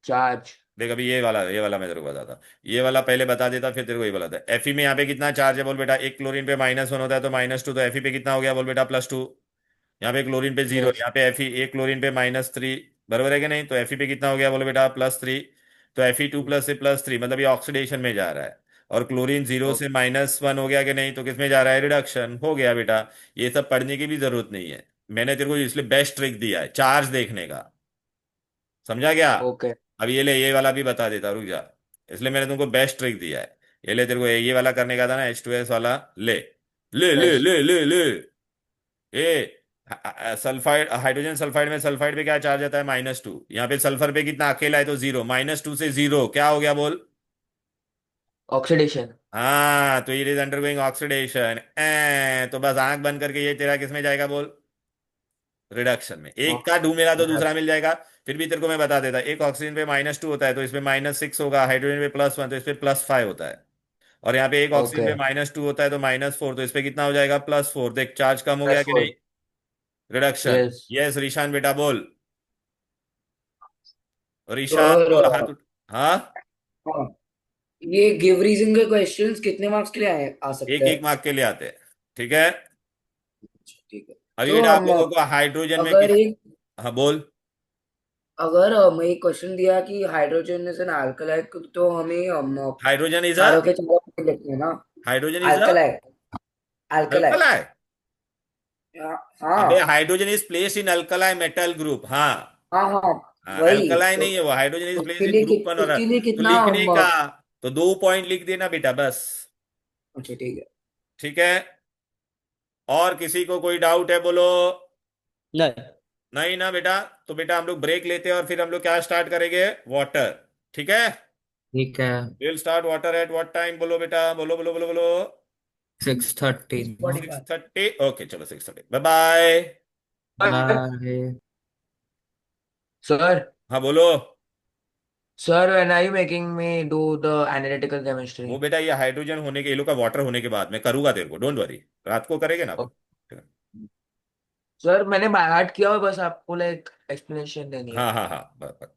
चार्ज। देख अभी ये वाला मैं तेरे को बताता, ये वाला पहले बता देता फिर तेरे को ये बताता। Fe में यहाँ पे कितना चार्ज है बोल बेटा? एक क्लोरीन पे -1 होता है तो -2, तो Fe पे कितना हो गया बोल बेटा? +2। यहाँ पे क्लोरीन पे 0, यस। यहाँ पे Fe एक क्लोरीन पे -3, बराबर है कि नहीं? तो Fe पे कितना हो गया बोलो बेटा? +3। तो Fe2 प्लस से +3, मतलब ये ऑक्सीडेशन में जा रहा है। और क्लोरीन 0 से -1 हो गया कि नहीं? तो किस में जा रहा है? रिडक्शन हो गया बेटा। ये सब पढ़ने की भी जरूरत नहीं है, मैंने तेरे को इसलिए बेस्ट ट्रिक दिया है चार्ज देखने का, समझा क्या? ओके। अब ये ले, ये वाला भी बता देता, रुक जा। इसलिए मैंने तुमको बेस्ट ट्रिक दिया है। ये ले, तेरे को ये वाला करने का था ना, H2S वाला। ले ले ले यस। ले ले ले ए सल्फाइड, हाइड्रोजन सल्फाइड में सल्फाइड पे क्या चार्ज आता है? -2। यहाँ पे सल्फर पे कितना अकेला है? तो 0, -2 से 0 क्या हो गया बोल? ऑक्सीडेशन। हाँ, तो इट इज अंडरगोइंग ऑक्सीडेशन। तो बस आंख बंद करके ये तेरा किस में जाएगा बोल? रिडक्शन में। एक का ढूंढेगा तो दूसरा मिल जाएगा। फिर भी तेरे को मैं बता देता, एक ऑक्सीजन पे -2 होता है तो इसमें -6 होगा, हाइड्रोजन पे +1 तो इस पे +5 होता है। और यहाँ पे एक ऑक्सीजन ओके। पे -2 होता है तो -4 तो इस पे कितना हो जाएगा? +4। देख चार्ज कम हो गया प्लस कि नहीं? Four. Reduction. Yes. Yes Rishan बेटा बोल। ऋषान सर बोल, हाथ हाँ। हाँ, ये गिव रीजन के क्वेश्चंस कितने मार्क्स के लिए आ सकते एक हैं? एक मार्क के लिए आते हैं, ठीक है। ठीक है। अभी तो बेटा आप हम लोगों को हाइड्रोजन में अगर किस, एक हाँ बोल। अगर मैं एक क्वेश्चन दिया कि हाइड्रोजन इज एन अल्कलाई, तो हमें हम हाइड्रोजन इज अ, चारों के चारों पे लिखते हैं ना? Hydrogen is a alkali. Alkali. Alkali. अबे हाँ hydrogen is place in alkali metal group, हाँ। हाँ हाँ, हाँ, वही अल्कलाई तो। नहीं है वो, हाइड्रोजन इज प्लेस उसके इन लिए ग्रुप 1 और उसके लिए तो कितना लिखने हम का, तो 2 पॉइंट लिख देना बेटा बस। अच्छा ठीक है। ठीक है, और किसी को कोई डाउट है बोलो? नहीं। नहीं ना बेटा? तो बेटा हम लोग ब्रेक लेते हैं और फिर हम लोग क्या स्टार्ट करेंगे? वाटर। ठीक है, ठीक है। Will start water at what time बोलो बेटा? बोलो बोलो बोलो बोलो। 6:30। 45। 6:30। ओके चलो 6:30, बाय बाय। बाय। सर। हाँ बोलो। Sir when are you making me do the analytical chemistry? वो बेटा ये हाइड्रोजन होने के, ये लोग का वाटर होने के बाद मैं करूंगा तेरे को, डोंट वरी, रात को करेंगे ना अपन। सर मैंने बाय हार्ट किया हुआ, बस आपको लाइक एक्सप्लेनेशन देनी है। हाँ हाँ हाँ, बस